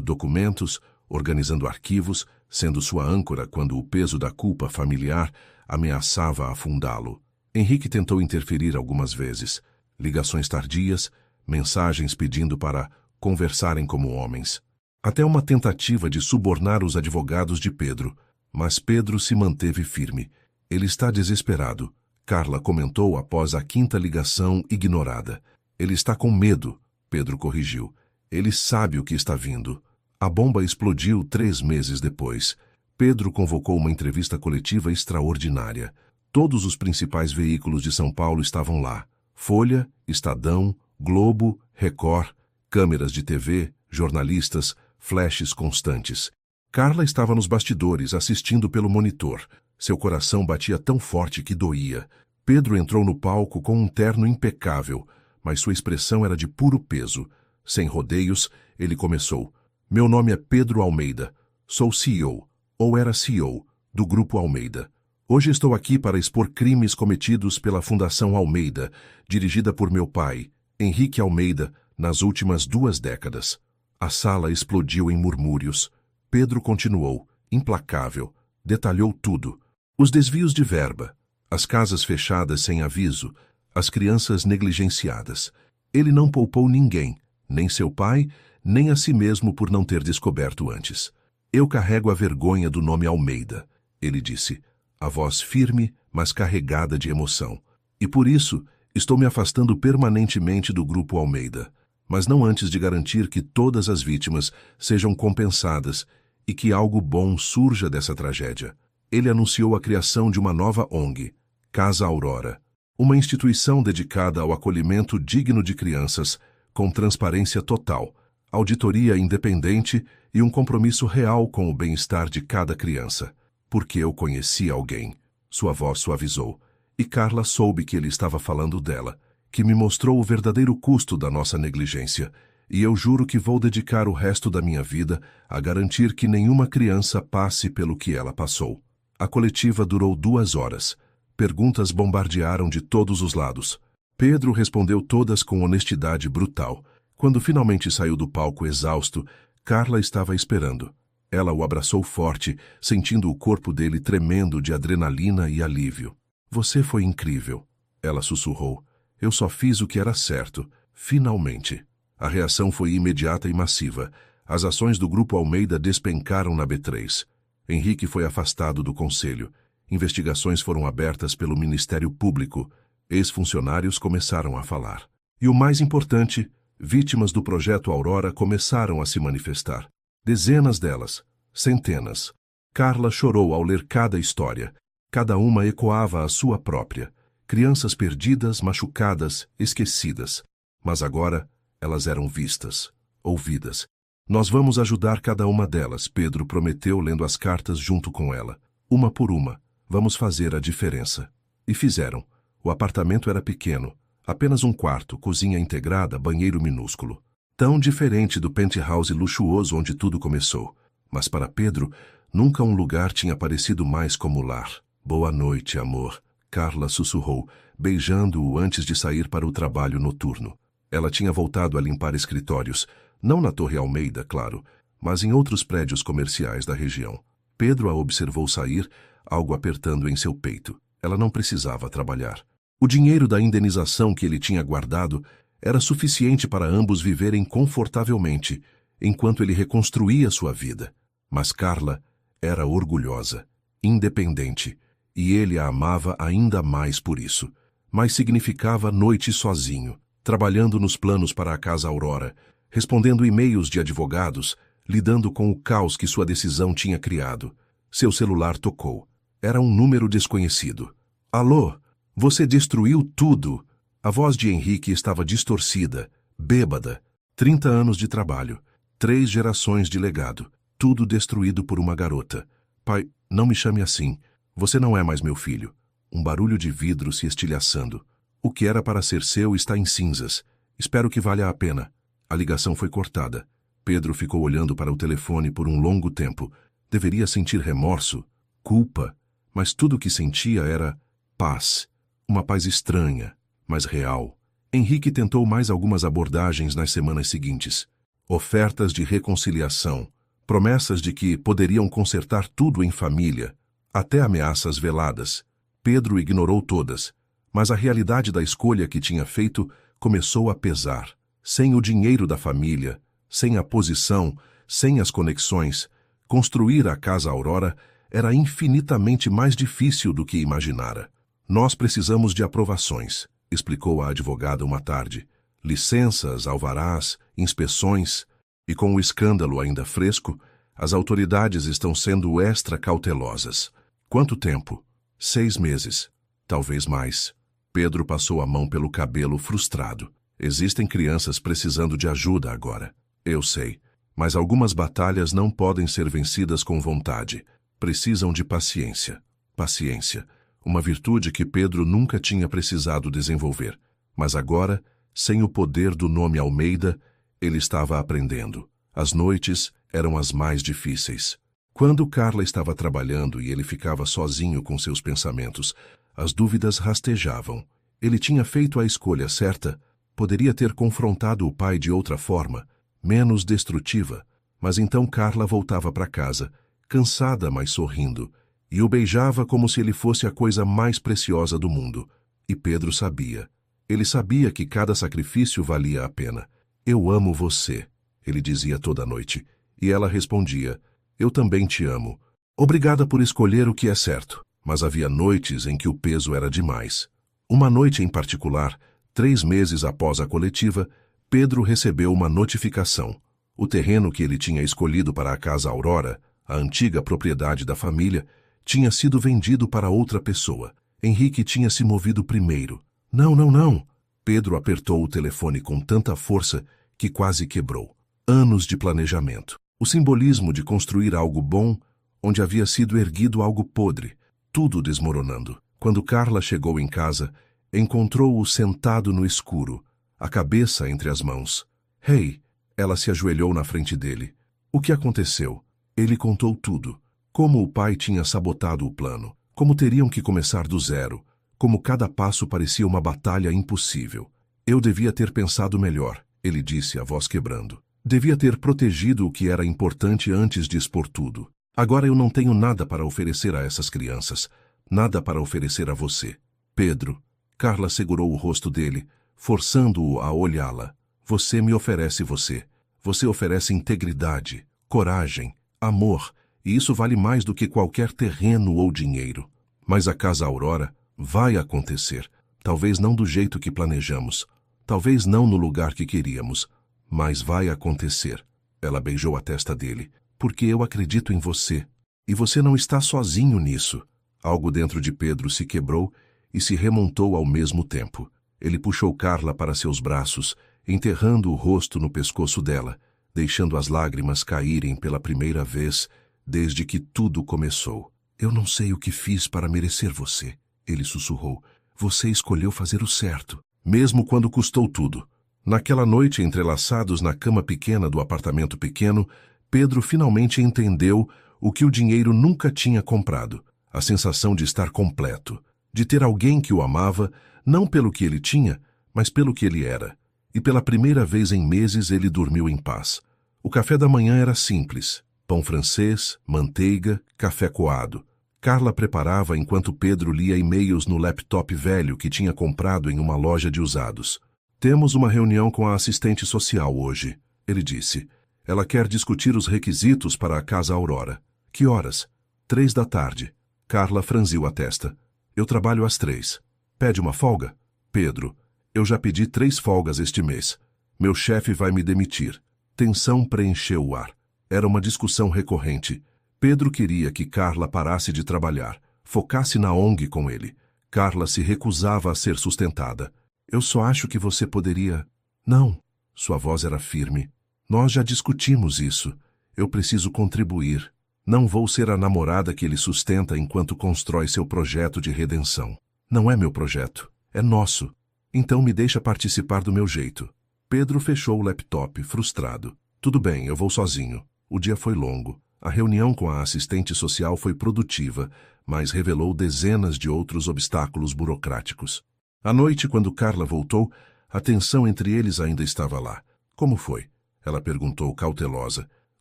documentos, organizando arquivos, sendo sua âncora quando o peso da culpa familiar ameaçava afundá-lo. Henrique tentou interferir algumas vezes. Ligações tardias, mensagens pedindo para conversarem como homens. Até uma tentativa de subornar os advogados de Pedro, mas Pedro se manteve firme. Ele está desesperado, Carla comentou após a 5ª ligação ignorada. Ele está com medo, Pedro corrigiu. Ele sabe o que está vindo. A bomba explodiu 3 meses depois. Pedro convocou uma entrevista coletiva extraordinária. Todos os principais veículos de São Paulo estavam lá. Folha, Estadão, Globo, Record, câmeras de TV, jornalistas, flashes constantes. Carla estava nos bastidores, assistindo pelo monitor. Seu coração batia tão forte que doía. Pedro entrou no palco com um terno impecável, mas sua expressão era de puro peso. Sem rodeios, ele começou. Meu nome é Pedro Almeida. Sou CEO, ou era CEO, do Grupo Almeida. Hoje estou aqui para expor crimes cometidos pela Fundação Almeida, dirigida por meu pai, Henrique Almeida, nas últimas 2 décadas. A sala explodiu em murmúrios. Pedro continuou, implacável, detalhou tudo. Os desvios de verba, as casas fechadas sem aviso, as crianças negligenciadas. Ele não poupou ninguém, nem seu pai, nem a si mesmo por não ter descoberto antes. Eu carrego a vergonha do nome Almeida, ele disse, a voz firme, mas carregada de emoção. E por isso, estou me afastando permanentemente do Grupo Almeida, mas não antes de garantir que todas as vítimas sejam compensadas e que algo bom surja dessa tragédia. Ele anunciou a criação de uma nova ONG, Casa Aurora, uma instituição dedicada ao acolhimento digno de crianças, com transparência total, auditoria independente e um compromisso real com o bem-estar de cada criança. Porque eu conheci alguém, sua voz suavizou, e Carla soube que ele estava falando dela, que me mostrou o verdadeiro custo da nossa negligência, e eu juro que vou dedicar o resto da minha vida a garantir que nenhuma criança passe pelo que ela passou. A coletiva durou 2 horas. Perguntas bombardearam de todos os lados. Pedro respondeu todas com honestidade brutal. Quando finalmente saiu do palco exausto, Carla estava esperando. Ela o abraçou forte, sentindo o corpo dele tremendo de adrenalina e alívio. Você foi incrível, ela sussurrou. Eu só fiz o que era certo. Finalmente. A reação foi imediata e massiva. As ações do Grupo Almeida despencaram na B3. Henrique foi afastado do conselho. Investigações foram abertas pelo Ministério Público. Ex-funcionários começaram a falar. E o mais importante, vítimas do Projeto Aurora começaram a se manifestar. Dezenas delas, centenas. Carla chorou ao ler cada história. Cada uma ecoava a sua própria. Crianças perdidas, machucadas, esquecidas. Mas agora elas eram vistas, ouvidas. Nós vamos ajudar cada uma delas, Pedro prometeu lendo as cartas junto com ela. Uma por uma, vamos fazer a diferença. E fizeram. O apartamento era pequeno, apenas um quarto, cozinha integrada, banheiro minúsculo. Tão diferente do penthouse luxuoso onde tudo começou. Mas para Pedro, nunca um lugar tinha parecido mais como lar. Boa noite, amor, Carla sussurrou, beijando-o antes de sair para o trabalho noturno. Ela tinha voltado a limpar escritórios, não na Torre Almeida, claro, mas em outros prédios comerciais da região. Pedro a observou sair, algo apertando em seu peito. Ela não precisava trabalhar. O dinheiro da indenização que ele tinha guardado era suficiente para ambos viverem confortavelmente, enquanto ele reconstruía sua vida. Mas Carla era orgulhosa, independente, e ele a amava ainda mais por isso. Mas significava noite sozinho, trabalhando nos planos para a Casa Aurora, respondendo e-mails de advogados, lidando com o caos que sua decisão tinha criado. Seu celular tocou. Era um número desconhecido. Alô? Você destruiu tudo. A voz de Henrique estava distorcida, bêbada. 30 anos de trabalho, 3 gerações de legado, tudo destruído por uma garota. Pai, não me chame assim. Você não é mais meu filho. Um barulho de vidro se estilhaçando. O que era para ser seu está em cinzas. Espero que valha a pena. A ligação foi cortada. Pedro ficou olhando para o telefone por um longo tempo. Deveria sentir remorso, culpa, mas tudo o que sentia era paz. Uma paz estranha, mas real. Henrique tentou mais algumas abordagens nas semanas seguintes. Ofertas de reconciliação, promessas de que poderiam consertar tudo em família, até ameaças veladas. Pedro ignorou todas, mas a realidade da escolha que tinha feito começou a pesar. Sem o dinheiro da família, sem a posição, sem as conexões, construir a Casa Aurora era infinitamente mais difícil do que imaginara. Nós precisamos de aprovações, explicou a advogada uma tarde. Licenças, alvarás, inspeções, e com o escândalo ainda fresco, as autoridades estão sendo extra cautelosas. Quanto tempo? 6 meses. Talvez mais. Pedro passou a mão pelo cabelo frustrado. Existem crianças precisando de ajuda agora. Eu sei. Mas algumas batalhas não podem ser vencidas com vontade. Precisam de paciência. Paciência. Uma virtude que Pedro nunca tinha precisado desenvolver. Mas agora, sem o poder do nome Almeida, ele estava aprendendo. As noites eram as mais difíceis. Quando Carla estava trabalhando e ele ficava sozinho com seus pensamentos, as dúvidas rastejavam. Ele tinha feito a escolha certa, poderia ter confrontado o pai de outra forma, menos destrutiva, mas então Carla voltava para casa, cansada, mas sorrindo, e o beijava como se ele fosse a coisa mais preciosa do mundo. E Pedro sabia. Ele sabia que cada sacrifício valia a pena. Eu amo você, ele dizia toda noite, e ela respondia, eu também te amo. Obrigada por escolher o que é certo. Mas havia noites em que o peso era demais. Uma noite em particular, 3 meses após a coletiva, Pedro recebeu uma notificação. O terreno que ele tinha escolhido para a Casa Aurora, a antiga propriedade da família, tinha sido vendido para outra pessoa. Henrique tinha se movido primeiro. Não, não, não! Pedro apertou o telefone com tanta força que quase quebrou. Anos de planejamento. O simbolismo de construir algo bom, onde havia sido erguido algo podre. Tudo desmoronando. Quando Carla chegou em casa, encontrou-o sentado no escuro, a cabeça entre as mãos. Hey! Ela se ajoelhou na frente dele. O que aconteceu? Ele contou tudo. Como o pai tinha sabotado o plano. Como teriam que começar do zero. Como cada passo parecia uma batalha impossível. Eu devia ter pensado melhor, ele disse, a voz quebrando. Devia ter protegido o que era importante antes de expor tudo. Agora eu não tenho nada para oferecer a essas crianças. Nada para oferecer a você. Pedro. Carla segurou o rosto dele, forçando-o a olhá-la. Você me oferece você. Você oferece integridade, coragem, amor, e isso vale mais do que qualquer terreno ou dinheiro. Mas a Casa Aurora vai acontecer. Talvez não do jeito que planejamos. Talvez não no lugar que queríamos. Mas vai acontecer. Ela beijou a testa dele. Porque eu acredito em você. E você não está sozinho nisso. Algo dentro de Pedro se quebrou e se remontou ao mesmo tempo. Ele puxou Carla para seus braços, enterrando o rosto no pescoço dela, deixando as lágrimas caírem pela primeira vez desde que tudo começou. Eu não sei o que fiz para merecer você, ele sussurrou. Você escolheu fazer o certo, mesmo quando custou tudo. Naquela noite, entrelaçados na cama pequena do apartamento pequeno, Pedro finalmente entendeu o que o dinheiro nunca tinha comprado. A sensação de estar completo, de ter alguém que o amava, não pelo que ele tinha, mas pelo que ele era. E pela primeira vez em meses ele dormiu em paz. O café da manhã era simples: pão francês, manteiga, café coado. Carla preparava enquanto Pedro lia e-mails no laptop velho que tinha comprado em uma loja de usados. Temos uma reunião com a assistente social hoje, ele disse. Ela quer discutir os requisitos para a Casa Aurora. Que horas? 3 da tarde. Carla franziu a testa. Eu trabalho às 3. Pede uma folga? Pedro, eu já pedi 3 folgas este mês. Meu chefe vai me demitir. Tensão preencheu o ar. Era uma discussão recorrente. Pedro queria que Carla parasse de trabalhar, focasse na ONG com ele. Carla se recusava a ser sustentada. Eu só acho que você poderia... Não. Sua voz era firme. Nós já discutimos isso. Eu preciso contribuir. Não vou ser a namorada que ele sustenta enquanto constrói seu projeto de redenção. Não é meu projeto. É nosso. Então me deixa participar do meu jeito. Pedro fechou o laptop, frustrado. Tudo bem, eu vou sozinho. O dia foi longo. A reunião com a assistente social foi produtiva, mas revelou dezenas de outros obstáculos burocráticos. À noite, quando Carla voltou, a tensão entre eles ainda estava lá. Como foi? Ela perguntou cautelosa.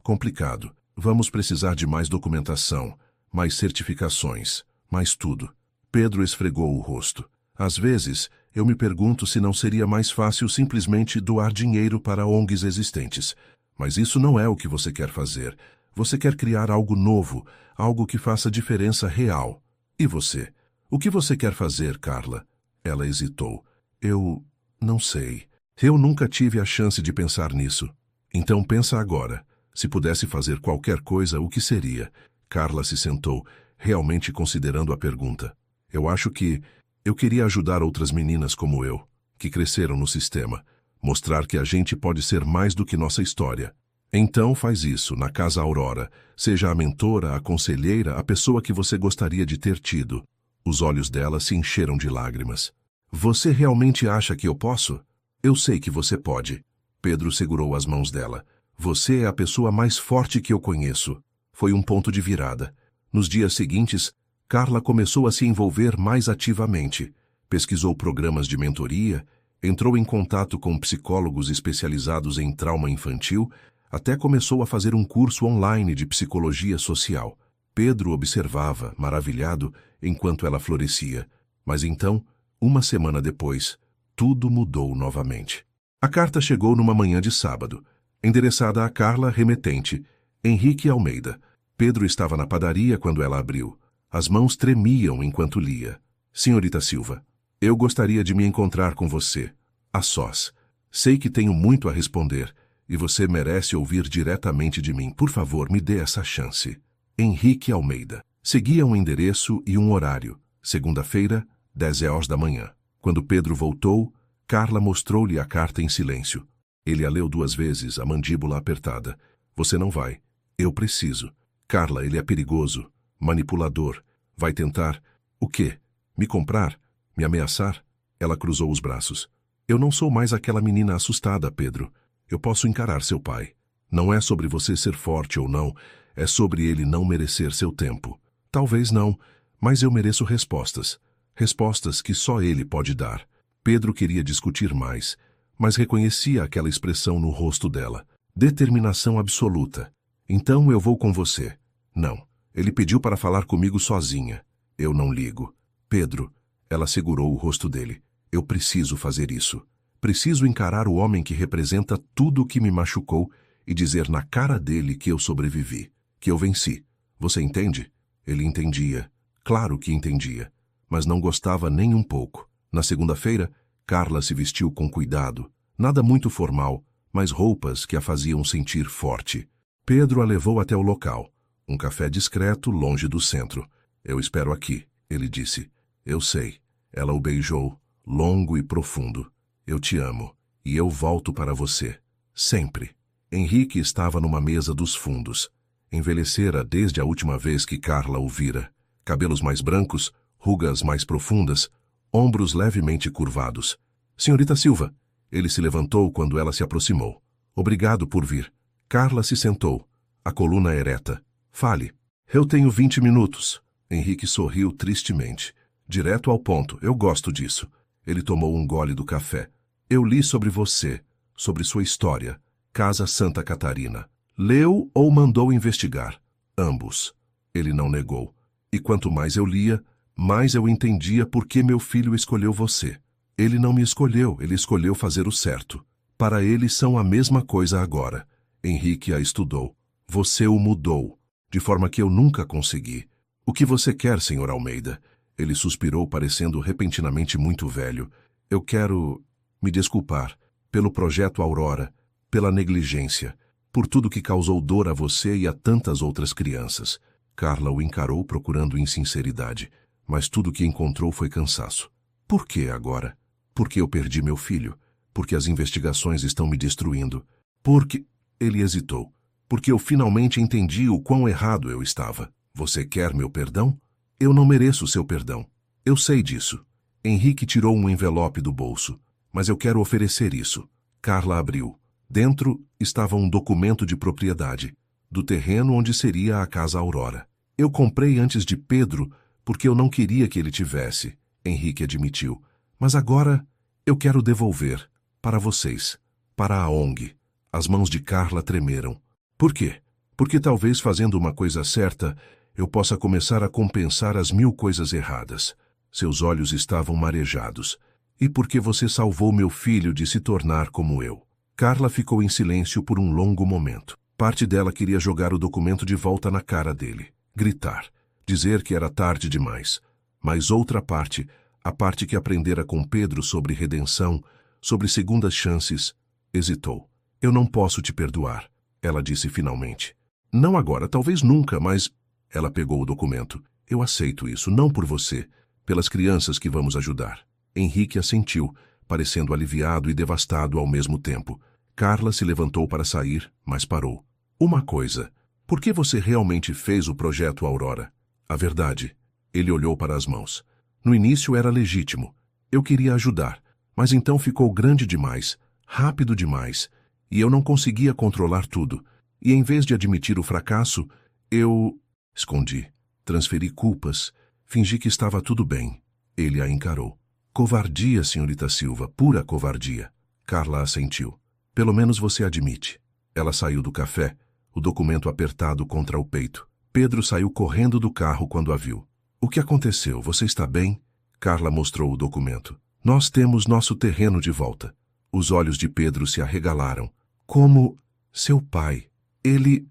Complicado. Vamos precisar de mais documentação, mais certificações, mais tudo. Pedro esfregou o rosto. Às vezes, eu me pergunto se não seria mais fácil simplesmente doar dinheiro para ONGs existentes. Mas isso não é o que você quer fazer. Você quer criar algo novo, algo que faça diferença real. E você? O que você quer fazer, Carla? Ela hesitou. Eu não sei. Eu nunca tive a chance de pensar nisso. Então pensa agora. Se pudesse fazer qualquer coisa, o que seria? Carla se sentou, realmente considerando a pergunta. Eu acho que eu queria ajudar outras meninas como eu, que cresceram no sistema. Mostrar que a gente pode ser mais do que nossa história. Então faz isso, na Casa Aurora. Seja a mentora, a conselheira, a pessoa que você gostaria de ter tido. Os olhos dela se encheram de lágrimas. Você realmente acha que eu posso? Eu sei que você pode. Pedro segurou as mãos dela. Você é a pessoa mais forte que eu conheço. Foi um ponto de virada. Nos dias seguintes, Carla começou a se envolver mais ativamente. Pesquisou programas de mentoria, entrou em contato com psicólogos especializados em trauma infantil, até começou a fazer um curso online de psicologia social. Pedro observava, maravilhado, enquanto ela florescia. Mas então, uma semana depois, tudo mudou novamente. A carta chegou numa manhã de sábado. Endereçada a Carla, remetente, Henrique Almeida. Pedro estava na padaria quando ela abriu. As mãos tremiam enquanto lia. Senhorita Silva, eu gostaria de me encontrar com você, a sós. Sei que tenho muito a responder, e você merece ouvir diretamente de mim. Por favor, me dê essa chance. Henrique Almeida. Seguia um endereço e um horário. Segunda-feira, 10 horas da manhã. Quando Pedro voltou, Carla mostrou-lhe a carta em silêncio. Ele a leu 2 vezes, a mandíbula apertada. Você não vai. Eu preciso. Carla, ele é perigoso, manipulador. Vai tentar... O quê? Me comprar? Me ameaçar? Ela cruzou os braços. Eu não sou mais aquela menina assustada, Pedro. Eu posso encarar seu pai. Não é sobre você ser forte ou não, é sobre ele não merecer seu tempo. Talvez não, mas eu mereço respostas. Respostas que só ele pode dar. Pedro queria discutir mais, mas reconhecia aquela expressão no rosto dela. Determinação absoluta. Então eu vou com você. Não. Ele pediu para falar comigo sozinha. Eu não ligo. Pedro, ela segurou o rosto dele. Eu preciso fazer isso. Preciso encarar o homem que representa tudo o que me machucou e dizer na cara dele que eu sobrevivi, que eu venci. Você entende? Ele entendia. Claro que entendia. Mas não gostava nem um pouco. Na segunda-feira, Carla se vestiu com cuidado. Nada muito formal, mas roupas que a faziam sentir forte. Pedro a levou até o local. Um café discreto, longe do centro. Eu espero aqui, ele disse. Eu sei. Ela o beijou, longo e profundo. Eu te amo, e eu volto para você. Sempre. Henrique estava numa mesa dos fundos. Envelhecera desde a última vez que Carla o vira. Cabelos mais brancos, rugas mais profundas, ombros levemente curvados. Senhorita Silva. Ele se levantou quando ela se aproximou. Obrigado por vir. Carla se sentou, a coluna ereta. Fale. Eu tenho 20 minutos. Henrique sorriu tristemente. Direto ao ponto, eu gosto disso. Ele tomou um gole do café. Eu li sobre você, sobre sua história. Casa Santa Catarina. Leu ou mandou investigar? Ambos. Ele não negou. E quanto mais eu lia, mais eu entendia por que meu filho escolheu você. Ele não me escolheu, ele escolheu fazer o certo. Para ele são a mesma coisa agora. Henrique a estudou. Você o mudou, de forma que eu nunca consegui. O que você quer, Sr. Almeida? Ele suspirou, parecendo repentinamente muito velho. Eu quero me desculpar pelo projeto Aurora, pela negligência, por tudo que causou dor a você e a tantas outras crianças. Carla o encarou procurando insinceridade, mas tudo que encontrou foi cansaço. Por que agora? Porque eu perdi meu filho. Porque as investigações estão me destruindo. Porque... Ele hesitou. Porque eu finalmente entendi o quão errado eu estava. Você quer meu perdão? Eu não mereço seu perdão. Eu sei disso. Henrique tirou um envelope do bolso. Mas eu quero oferecer isso. Carla abriu. Dentro estava um documento de propriedade, do terreno onde seria a Casa Aurora. Eu comprei antes de Pedro, porque eu não queria que ele tivesse, Henrique admitiu. Mas agora eu quero devolver, para vocês, para a ONG. As mãos de Carla tremeram. Por quê? Porque talvez fazendo uma coisa certa, eu possa começar a compensar as 1000 coisas erradas. Seus olhos estavam marejados. E porque você salvou meu filho de se tornar como eu. Carla ficou em silêncio por um longo momento. Parte dela queria jogar o documento de volta na cara dele. Gritar. Dizer que era tarde demais. Mas outra parte, a parte que aprendera com Pedro sobre redenção, sobre segundas chances, hesitou. Eu não posso te perdoar, ela disse finalmente. Não agora, talvez nunca, mas... Ela pegou o documento. Eu aceito isso, não por você, pelas crianças que vamos ajudar. Henrique assentiu, parecendo aliviado e devastado ao mesmo tempo. Carla se levantou para sair, mas parou. Uma coisa. Por que você realmente fez o projeto Aurora? A verdade. Ele olhou para as mãos. No início era legítimo. Eu queria ajudar, mas então ficou grande demais, rápido demais, e eu não conseguia controlar tudo. E em vez de admitir o fracasso, eu... escondi. Transferi culpas. Fingi que estava tudo bem. Ele a encarou. Covardia, senhorita Silva, pura covardia. Carla assentiu. Pelo menos você admite. Ela saiu do café, o documento apertado contra o peito. Pedro saiu correndo do carro quando a viu. O que aconteceu? Você está bem? Carla mostrou o documento. Nós temos nosso terreno de volta. Os olhos de Pedro se arregalaram. Como seu pai. Ele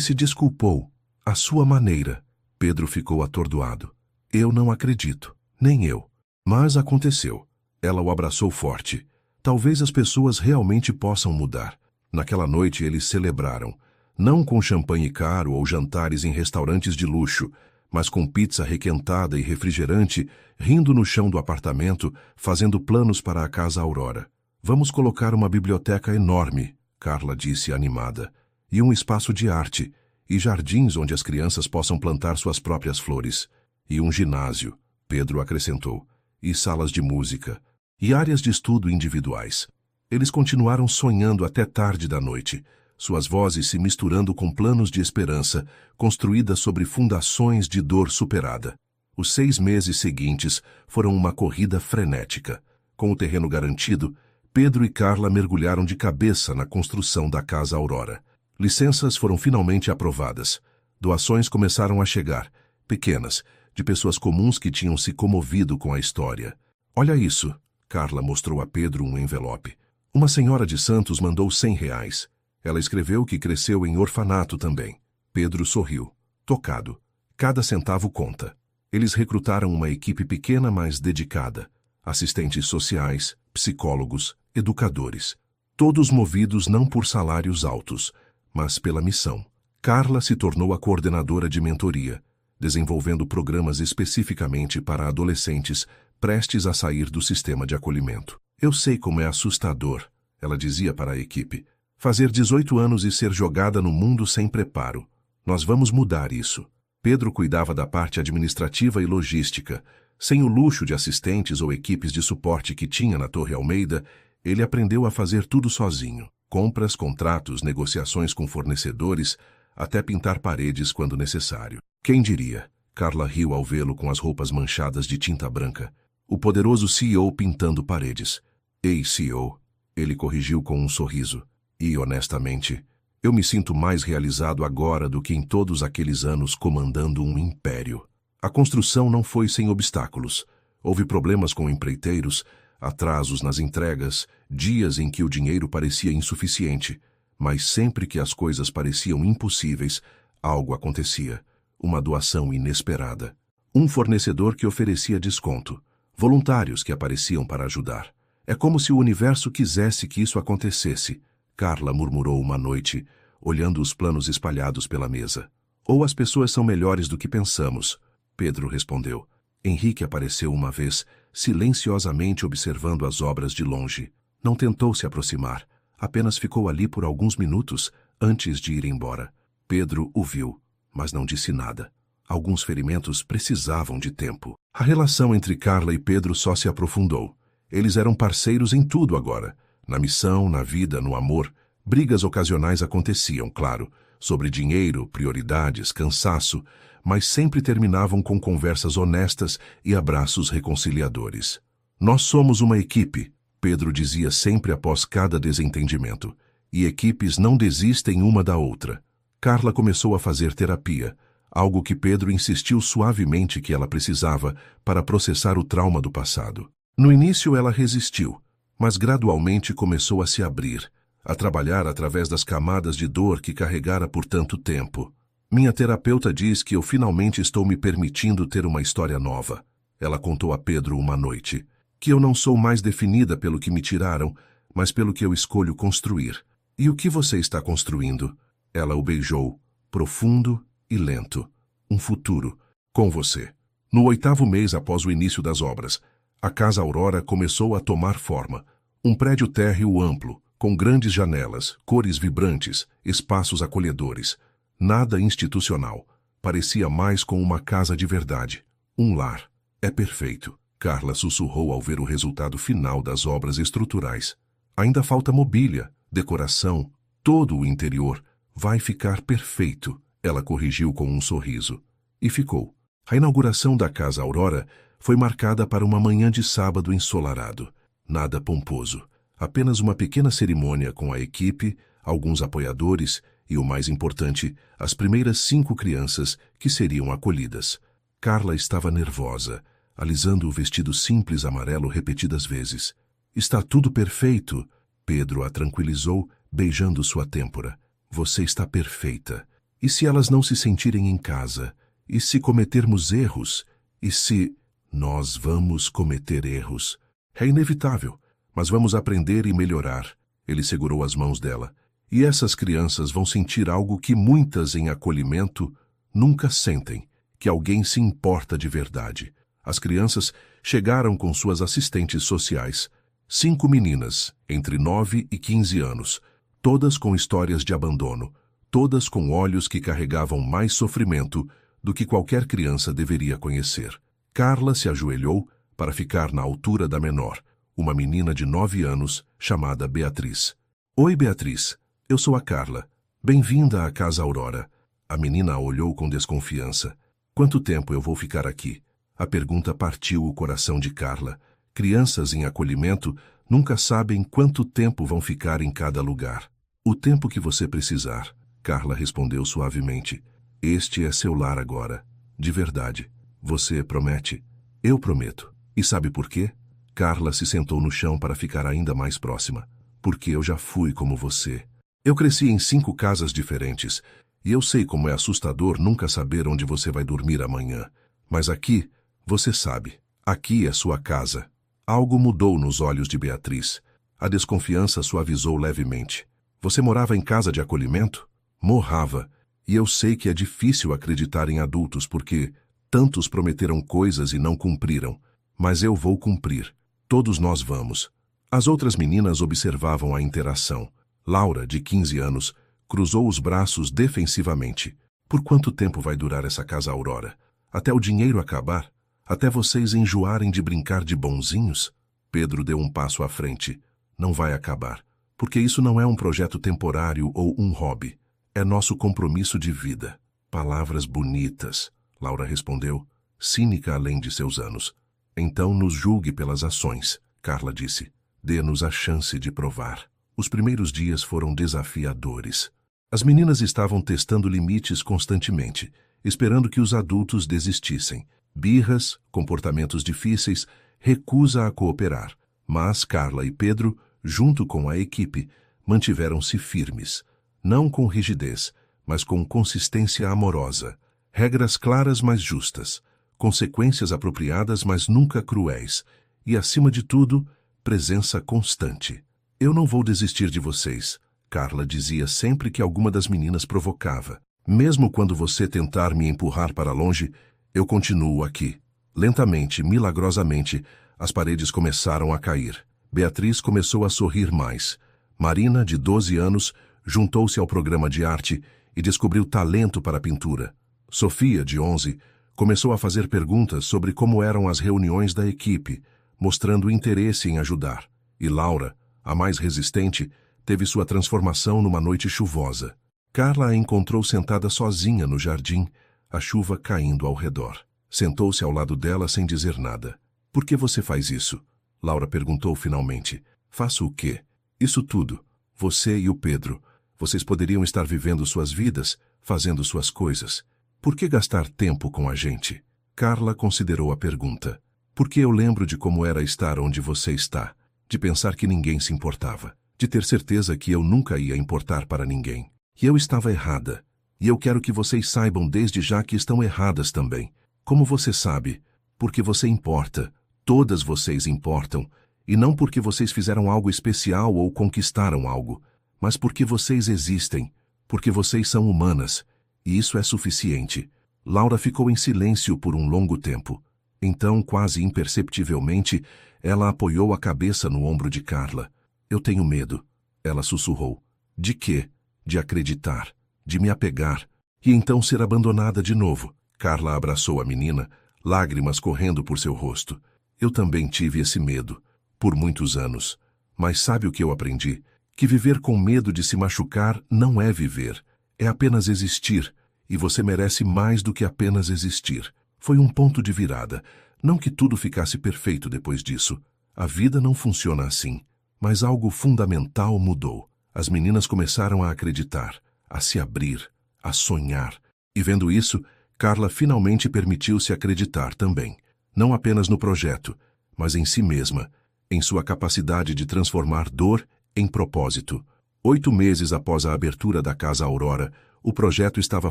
se desculpou. À sua maneira. Pedro ficou atordoado. Eu não acredito. Nem eu. Mas aconteceu. Ela o abraçou forte. Talvez as pessoas realmente possam mudar. Naquela noite eles celebraram. Não com champanhe caro ou jantares em restaurantes de luxo, mas com pizza requentada e refrigerante, rindo no chão do apartamento, fazendo planos para a Casa Aurora. Vamos colocar uma biblioteca enorme, Carla disse animada, e um espaço de arte, e jardins onde as crianças possam plantar suas próprias flores, e um ginásio, Pedro acrescentou, e salas de música, e áreas de estudo individuais. Eles continuaram sonhando até tarde da noite, suas vozes se misturando com planos de esperança, construídas sobre fundações de dor superada. Os 6 meses seguintes foram uma corrida frenética. Com o terreno garantido, Pedro e Carla mergulharam de cabeça na construção da Casa Aurora. Licenças foram finalmente aprovadas. Doações começaram a chegar, pequenas, de pessoas comuns que tinham se comovido com a história. Olha isso, Carla mostrou a Pedro um envelope. Uma senhora de Santos mandou R$100. Ela escreveu que cresceu em orfanato também. Pedro sorriu, tocado. Cada centavo conta. Eles recrutaram uma equipe pequena, mas dedicada. Assistentes sociais, psicólogos, educadores. Todos movidos não por salários altos, mas pela missão. Carla se tornou a coordenadora de mentoria. desenvolvendo programas especificamente para adolescentes prestes a sair do sistema de acolhimento. Eu sei como é assustador, ela dizia para a equipe. Fazer 18 anos e ser jogada no mundo sem preparo. Nós vamos mudar isso. Pedro cuidava da parte administrativa e logística. Sem o luxo de assistentes ou equipes de suporte que tinha na Torre Almeida, ele aprendeu a fazer tudo sozinho. Compras, contratos, negociações com fornecedores, até pintar paredes quando necessário. Quem diria? Carla riu ao vê-lo com as roupas manchadas de tinta branca. O poderoso CEO pintando paredes. Ei, CEO, ele corrigiu com um sorriso. E, honestamente, eu me sinto mais realizado agora do que em todos aqueles anos comandando um império. A construção não foi sem obstáculos. Houve problemas com empreiteiros, atrasos nas entregas, dias em que o dinheiro parecia insuficiente. Mas sempre que as coisas pareciam impossíveis, algo acontecia. Uma doação inesperada. Um fornecedor que oferecia desconto. Voluntários que apareciam para ajudar. É como se o universo quisesse que isso acontecesse. Carla murmurou uma noite, olhando os planos espalhados pela mesa. Ou as pessoas são melhores do que pensamos. Pedro respondeu. Henrique apareceu uma vez, silenciosamente observando as obras de longe. Não tentou se aproximar. Apenas ficou ali por alguns minutos antes de ir embora. Pedro o viu, mas não disse nada. Alguns ferimentos precisavam de tempo. A relação entre Carla e Pedro só se aprofundou. Eles eram parceiros em tudo agora. Na missão, na vida, no amor. Brigas ocasionais aconteciam, claro, sobre dinheiro, prioridades, cansaço, mas sempre terminavam com conversas honestas e abraços reconciliadores. Nós somos uma equipe, Pedro dizia sempre após cada desentendimento, e equipes não desistem uma da outra. Carla começou a fazer terapia, algo que Pedro insistiu suavemente que ela precisava para processar o trauma do passado. No início ela resistiu, mas gradualmente começou a se abrir, a trabalhar através das camadas de dor que carregara por tanto tempo. Minha terapeuta diz que eu finalmente estou me permitindo ter uma história nova. Ela contou a Pedro uma noite. Que eu não sou mais definida pelo que me tiraram, mas pelo que eu escolho construir. E o que você está construindo? Ela o beijou, profundo e lento. Um futuro, com você. No 8º mês após o início das obras, a Casa Aurora começou a tomar forma. Um prédio térreo amplo, com grandes janelas, cores vibrantes, espaços acolhedores. Nada institucional. Parecia mais com uma casa de verdade. Um lar. É perfeito. Carla sussurrou ao ver o resultado final das obras estruturais. Ainda falta mobília, decoração, todo o interior. Vai ficar perfeito, ela corrigiu com um sorriso. E ficou. A inauguração da Casa Aurora foi marcada para uma manhã de sábado ensolarado. Nada pomposo. Apenas uma pequena cerimônia com a equipe, alguns apoiadores e, o mais importante, as primeiras 5 crianças que seriam acolhidas. Carla estava nervosa, alisando o vestido simples amarelo repetidas vezes. Está tudo perfeito, Pedro a tranquilizou, beijando sua têmpora. Você está perfeita. E se elas não se sentirem em casa? E se cometermos erros? E se... Nós vamos cometer erros. É inevitável, mas vamos aprender e melhorar. Ele segurou as mãos dela. E essas crianças vão sentir algo que muitas em acolhimento nunca sentem, que alguém se importa de verdade. As crianças chegaram com suas assistentes sociais. 5 meninas, entre 9 e 15 anos, todas com histórias de abandono, todas com olhos que carregavam mais sofrimento do que qualquer criança deveria conhecer. Carla se ajoelhou para ficar na altura da menor, uma menina de 9 anos chamada Beatriz. Oi, Beatriz. Eu sou a Carla. Bem-vinda à Casa Aurora. A menina a olhou com desconfiança. Quanto tempo eu vou ficar aqui? A pergunta partiu o coração de Carla. Crianças em acolhimento nunca sabem quanto tempo vão ficar em cada lugar. O tempo que você precisar, Carla respondeu suavemente. Este é seu lar agora. De verdade. Você promete? Eu prometo. E sabe por quê? Carla se sentou no chão para ficar ainda mais próxima. Porque eu já fui como você. Eu cresci em 5 casas diferentes, e eu sei como é assustador nunca saber onde você vai dormir amanhã. Mas aqui, você sabe, aqui é sua casa. Algo mudou nos olhos de Beatriz. A desconfiança suavizou levemente. Você morava em casa de acolhimento? Morava. E eu sei que é difícil acreditar em adultos porque tantos prometeram coisas e não cumpriram. Mas eu vou cumprir. Todos nós vamos. As outras meninas observavam a interação. Laura, de 15 anos, cruzou os braços defensivamente. Por quanto tempo vai durar essa casa Aurora? Até o dinheiro acabar? Até vocês enjoarem de brincar de bonzinhos? Pedro deu um passo à frente. Não vai acabar. Porque isso não é um projeto temporário ou um hobby. É nosso compromisso de vida. Palavras bonitas, Laura respondeu, cínica além de seus anos. Então nos julgue pelas ações, Carla disse. Dê-nos a chance de provar. Os primeiros dias foram desafiadores. As meninas estavam testando limites constantemente, esperando que os adultos desistissem. Birras, comportamentos difíceis, recusa a cooperar. Mas Carla e Pedro, junto com a equipe, mantiveram-se firmes. Não com rigidez, mas com consistência amorosa. Regras claras, mas justas. Consequências apropriadas, mas nunca cruéis. E, acima de tudo, presença constante. Eu não vou desistir de vocês, Carla dizia sempre que alguma das meninas provocava. Mesmo quando você tentar me empurrar para longe, eu continuo aqui. Lentamente, milagrosamente, as paredes começaram a cair. Beatriz começou a sorrir mais. Marina, de 12 anos, juntou-se ao programa de arte e descobriu talento para a pintura. Sofia, de 11, começou a fazer perguntas sobre como eram as reuniões da equipe, mostrando interesse em ajudar. E Laura, a mais resistente, teve sua transformação numa noite chuvosa. Carla a encontrou sentada sozinha no jardim, a chuva caindo ao redor. Sentou-se ao lado dela sem dizer nada. Por que você faz isso? Laura perguntou finalmente. Faço o quê? Isso tudo. Você e o Pedro. Vocês poderiam estar vivendo suas vidas, fazendo suas coisas. Por que gastar tempo com a gente? Carla considerou a pergunta. Porque eu lembro de como era estar onde você está, de pensar que ninguém se importava, de ter certeza que eu nunca ia importar para ninguém. E eu estava errada. E eu quero que vocês saibam desde já que estão erradas também. Como você sabe? Porque você importa. Todas vocês importam. E não porque vocês fizeram algo especial ou conquistaram algo, mas porque vocês existem, porque vocês são humanas. E isso é suficiente. Laura ficou em silêncio por um longo tempo. Então, quase imperceptivelmente, ela apoiou a cabeça no ombro de Carla. Eu tenho medo, ela sussurrou. De quê? De acreditar, de me apegar, e então ser abandonada de novo. Carla abraçou a menina, lágrimas correndo por seu rosto. Eu também tive esse medo, por muitos anos. Mas sabe o que eu aprendi? Que viver com medo de se machucar não é viver, é apenas existir, e você merece mais do que apenas existir. Foi um ponto de virada. Não que tudo ficasse perfeito depois disso. A vida não funciona assim. Mas algo fundamental mudou. As meninas começaram a acreditar, a se abrir, a sonhar. E vendo isso, Carla finalmente permitiu-se acreditar também. Não apenas no projeto, mas em si mesma, em sua capacidade de transformar dor em propósito. 8 meses após a abertura da Casa Aurora, o projeto estava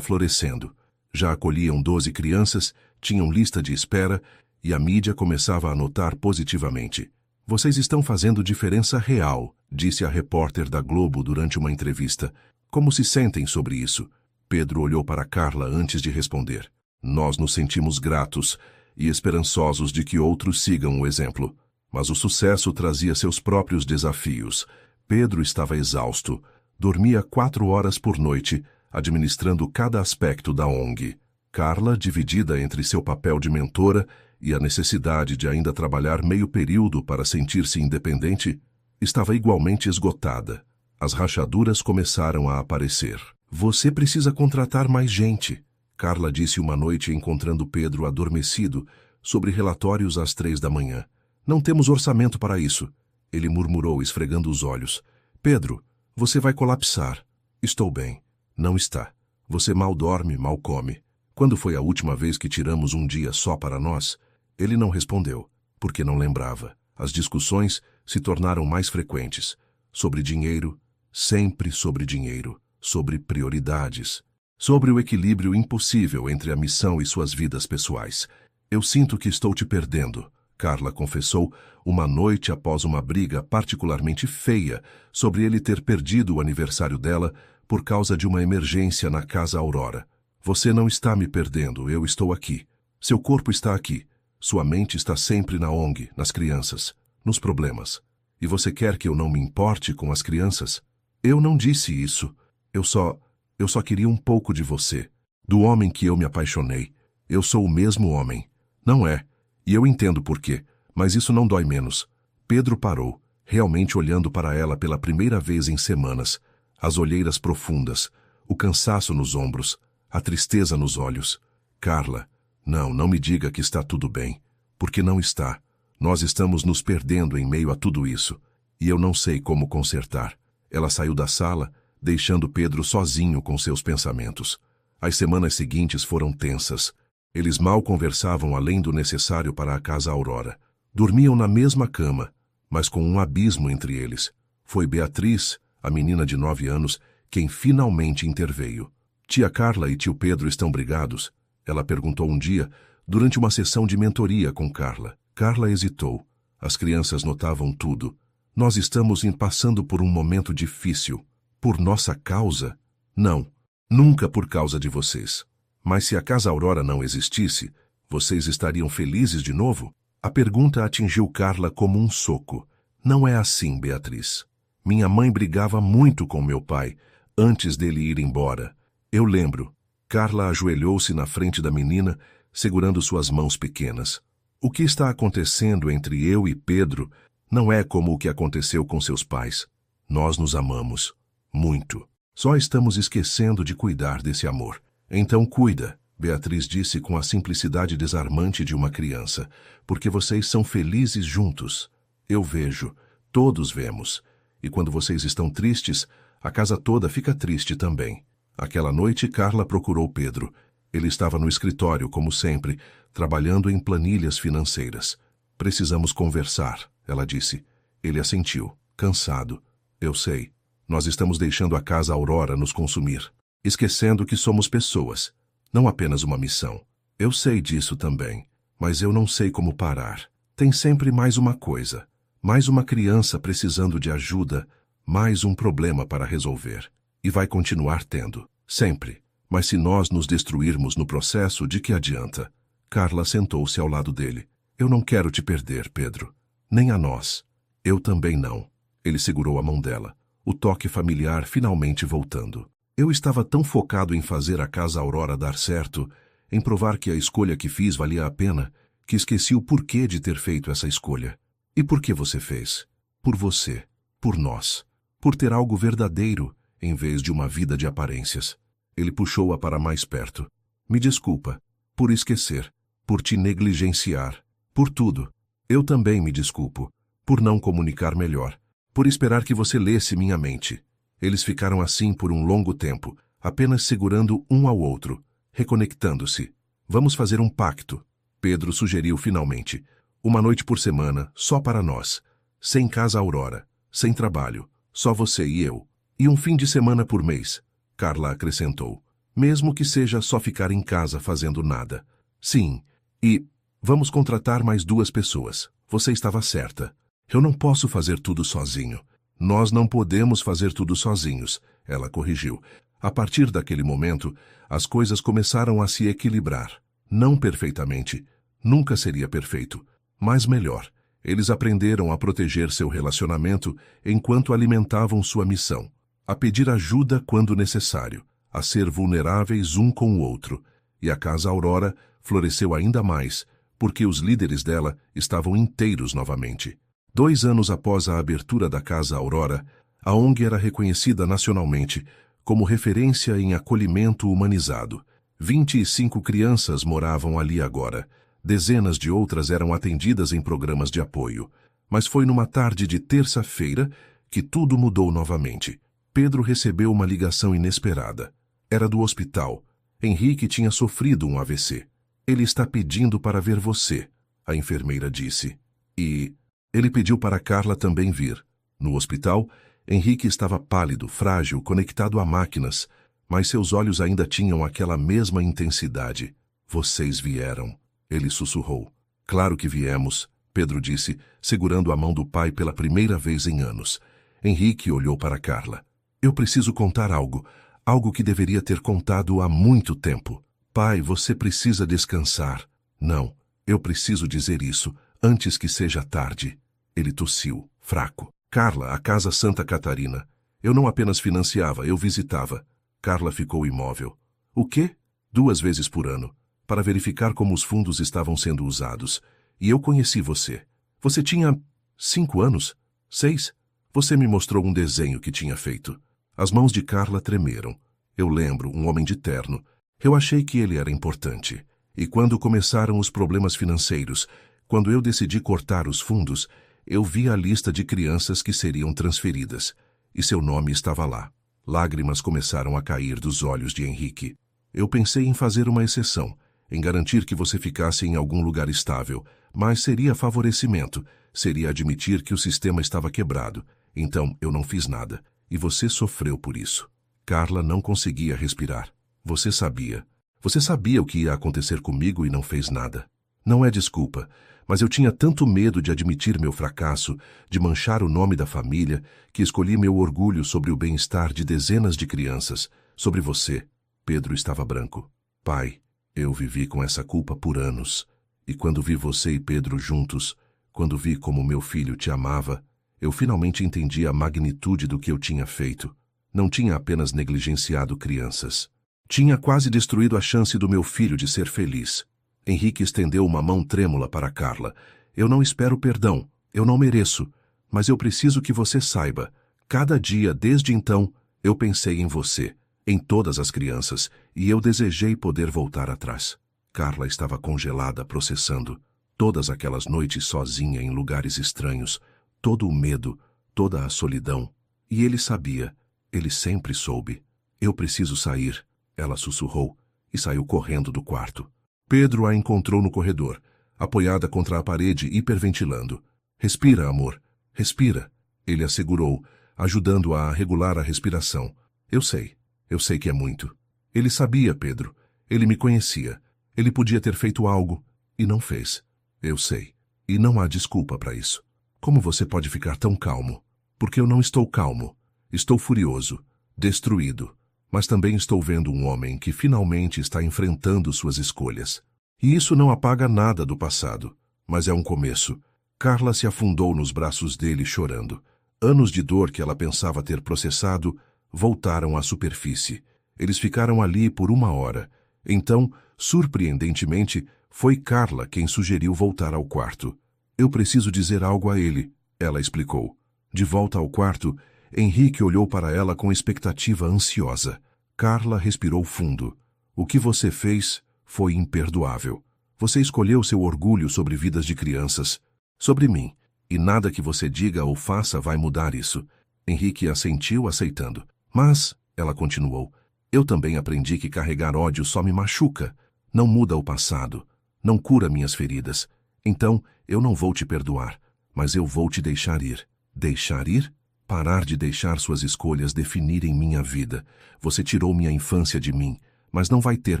florescendo. Já acolhiam 12 crianças, tinham lista de espera e a mídia começava a notar positivamente. Vocês estão fazendo diferença real, disse a repórter da Globo durante uma entrevista. Como se sentem sobre isso? Pedro olhou para Carla antes de responder. Nós nos sentimos gratos e esperançosos de que outros sigam o exemplo. Mas o sucesso trazia seus próprios desafios. Pedro estava exausto. Dormia 4 horas por noite, administrando cada aspecto da ONG. Carla, dividida entre seu papel de mentora e a necessidade de ainda trabalhar meio período para sentir-se independente, estava igualmente esgotada. As rachaduras começaram a aparecer. Você precisa contratar mais gente, Carla disse uma noite encontrando Pedro adormecido sobre relatórios às 3 da manhã. Não temos orçamento para isso, ele murmurou esfregando os olhos. Pedro, você vai colapsar. Estou bem. Não está. Você mal dorme, mal come. Quando foi a última vez que tiramos um dia só para nós? Ele não respondeu, porque não lembrava. As discussões se tornaram mais frequentes. Sobre dinheiro, sempre sobre dinheiro. Sobre prioridades. Sobre o equilíbrio impossível entre a missão e suas vidas pessoais. Eu sinto que estou te perdendo, Carla confessou uma noite após uma briga particularmente feia sobre ele ter perdido o aniversário dela por causa de uma emergência na Casa Aurora. Você não está me perdendo, eu estou aqui. Seu corpo está aqui. Sua mente está sempre na ONG, nas crianças, nos problemas. E você quer que eu não me importe com as crianças? Eu não disse isso. Eu só queria um pouco de você, do homem que eu me apaixonei. Eu sou o mesmo homem. Não é. E eu entendo por quê, mas isso não dói menos. Pedro parou, realmente olhando para ela pela primeira vez em semanas. As olheiras profundas, o cansaço nos ombros, a tristeza nos olhos. Carla, não me diga que está tudo bem, porque não está. Nós estamos nos perdendo em meio a tudo isso, e eu não sei como consertar. Ela saiu da sala, deixando Pedro sozinho com seus pensamentos. As semanas seguintes foram tensas. Eles mal conversavam além do necessário para a Casa Aurora. Dormiam na mesma cama, mas com um abismo entre eles. Foi Beatriz, a menina de 9 anos, quem finalmente interveio. Tia Carla e tio Pedro estão brigados? Ela perguntou um dia, durante uma sessão de mentoria com Carla. Carla hesitou. As crianças notavam tudo. Nós estamos passando por um momento difícil. Por nossa causa? Não, nunca por causa de vocês. Mas se a Casa Aurora não existisse, vocês estariam felizes de novo? A pergunta atingiu Carla como um soco. Não é assim, Beatriz. Minha mãe brigava muito com meu pai, antes dele ir embora. Eu lembro. Carla ajoelhou-se na frente da menina, segurando suas mãos pequenas. O que está acontecendo entre eu e Pedro não é como o que aconteceu com seus pais. Nós nos amamos. Muito. Só estamos esquecendo de cuidar desse amor. Então cuida, Beatriz disse com a simplicidade desarmante de uma criança, porque vocês são felizes juntos. Eu vejo, todos vemos. E quando vocês estão tristes, a casa toda fica triste também. Aquela noite, Carla procurou Pedro. Ele estava no escritório, como sempre, trabalhando em planilhas financeiras. Precisamos conversar, ela disse. Ele assentiu, cansado. Eu sei. Nós estamos deixando a Casa Aurora nos consumir, esquecendo que somos pessoas, não apenas uma missão. Eu sei disso também, mas eu não sei como parar. Tem sempre mais uma coisa, mais uma criança precisando de ajuda, mais um problema para resolver. E vai continuar tendo, sempre. Mas se nós nos destruirmos no processo, de que adianta? Carla sentou-se ao lado dele. Eu não quero te perder, Pedro. Nem a nós. Eu também não. Ele segurou a mão dela. O toque familiar finalmente voltando. Eu estava tão focado em fazer a Casa Aurora dar certo, em provar que a escolha que fiz valia a pena, que esqueci o porquê de ter feito essa escolha. E por que você fez? Por você. Por nós. Por ter algo verdadeiro, em vez de uma vida de aparências. Ele puxou-a para mais perto. Me desculpa. Por esquecer. Por te negligenciar. Por tudo. Eu também me desculpo. Por não comunicar melhor. Por esperar que você lesse minha mente. Eles ficaram assim por um longo tempo, apenas segurando um ao outro, reconectando-se. Vamos fazer um pacto. Pedro sugeriu finalmente. Uma noite por semana, só para nós. Sem Casa Aurora. Sem trabalho. Só você e eu. E um fim de semana por mês. Carla acrescentou. Mesmo que seja só ficar em casa fazendo nada. Sim. E vamos contratar mais 2 pessoas. Você estava certa. Eu não posso fazer tudo sozinho. Nós não podemos fazer tudo sozinhos, ela corrigiu. A partir daquele momento, as coisas começaram a se equilibrar. Não perfeitamente. Nunca seria perfeito. Mas melhor. Eles aprenderam a proteger seu relacionamento enquanto alimentavam sua missão. A pedir ajuda quando necessário. A ser vulneráveis um com o outro. E a Casa Aurora floresceu ainda mais, porque os líderes dela estavam inteiros novamente. 2 anos após a abertura da Casa Aurora, a ONG era reconhecida nacionalmente como referência em acolhimento humanizado. 25 crianças moravam ali agora. Dezenas de outras eram atendidas em programas de apoio. Mas foi numa tarde de terça-feira que tudo mudou novamente. Pedro recebeu uma ligação inesperada. Era do hospital. Henrique tinha sofrido um AVC. Ele está pedindo para ver você, a enfermeira disse. E ele pediu para Carla também vir. No hospital, Henrique estava pálido, frágil, conectado a máquinas, mas seus olhos ainda tinham aquela mesma intensidade. Vocês vieram, ele sussurrou. Claro que viemos, Pedro disse, segurando a mão do pai pela primeira vez em anos. Henrique olhou para Carla. Eu preciso contar algo, algo que deveria ter contado há muito tempo. Pai, você precisa descansar. Não, eu preciso dizer isso, antes que seja tarde. Ele tossiu, fraco. Carla, a Casa Santa Catarina. Eu não apenas financiava, eu visitava. Carla ficou imóvel. O quê? 2 vezes por ano, para verificar como os fundos estavam sendo usados. E eu conheci você. Você tinha 5 anos? 6? Você me mostrou um desenho que tinha feito. As mãos de Carla tremeram. Eu lembro, um homem de terno. Eu achei que ele era importante. E quando começaram os problemas financeiros, quando eu decidi cortar os fundos, eu vi a lista de crianças que seriam transferidas. E seu nome estava lá. Lágrimas começaram a cair dos olhos de Henrique. Eu pensei em fazer uma exceção, em garantir que você ficasse em algum lugar estável, mas seria favorecimento, seria admitir que o sistema estava quebrado. Então eu não fiz nada, e você sofreu por isso. Carla não conseguia respirar. Você sabia. Você sabia o que ia acontecer comigo e não fez nada. Não é desculpa, mas eu tinha tanto medo de admitir meu fracasso, de manchar o nome da família, que escolhi meu orgulho sobre o bem-estar de dezenas de crianças, sobre você. Pedro estava branco. Pai, eu vivi com essa culpa por anos. E quando vi você e Pedro juntos, quando vi como meu filho te amava, eu finalmente entendi a magnitude do que eu tinha feito. Não tinha apenas negligenciado crianças. Tinha quase destruído a chance do meu filho de ser feliz. Henrique estendeu uma mão trêmula para Carla. Eu não espero perdão. Eu não mereço. Mas eu preciso que você saiba. Cada dia, desde então, eu pensei em você, em todas as crianças, e eu desejei poder voltar atrás. Carla estava congelada, processando. Todas aquelas noites sozinha em lugares estranhos, todo o medo, toda a solidão. E ele sabia. Ele sempre soube. Eu preciso sair. Ela sussurrou e saiu correndo do quarto. Pedro a encontrou no corredor, apoiada contra a parede, hiperventilando. Respira, amor. Respira. Ele a segurou, ajudando-a a regular a respiração. Eu sei que é muito. Ele sabia, Pedro. Ele me conhecia. Ele podia ter feito algo e não fez. Eu sei. E não há desculpa para isso. Como você pode ficar tão calmo? Porque eu não estou calmo. Estou furioso, destruído. Mas também estou vendo um homem que finalmente está enfrentando suas escolhas. E isso não apaga nada do passado, mas é um começo. Carla se afundou nos braços dele chorando. Anos de dor que ela pensava ter processado voltaram à superfície. Eles ficaram ali por 1 hora. Então, surpreendentemente, foi Carla quem sugeriu voltar ao quarto. Eu preciso dizer algo a ele, ela explicou. De volta ao quarto, Henrique olhou para ela com expectativa ansiosa. Carla respirou fundo. O que você fez foi imperdoável. Você escolheu seu orgulho sobre vidas de crianças, sobre mim, e nada que você diga ou faça vai mudar isso. Henrique assentiu, aceitando. Mas, ela continuou, eu também aprendi que carregar ódio só me machuca. Não muda o passado. Não cura minhas feridas. Então, eu não vou te perdoar, mas eu vou te deixar ir. Deixar ir? Parar de deixar suas escolhas definirem minha vida. Você tirou minha infância de mim, mas não vai ter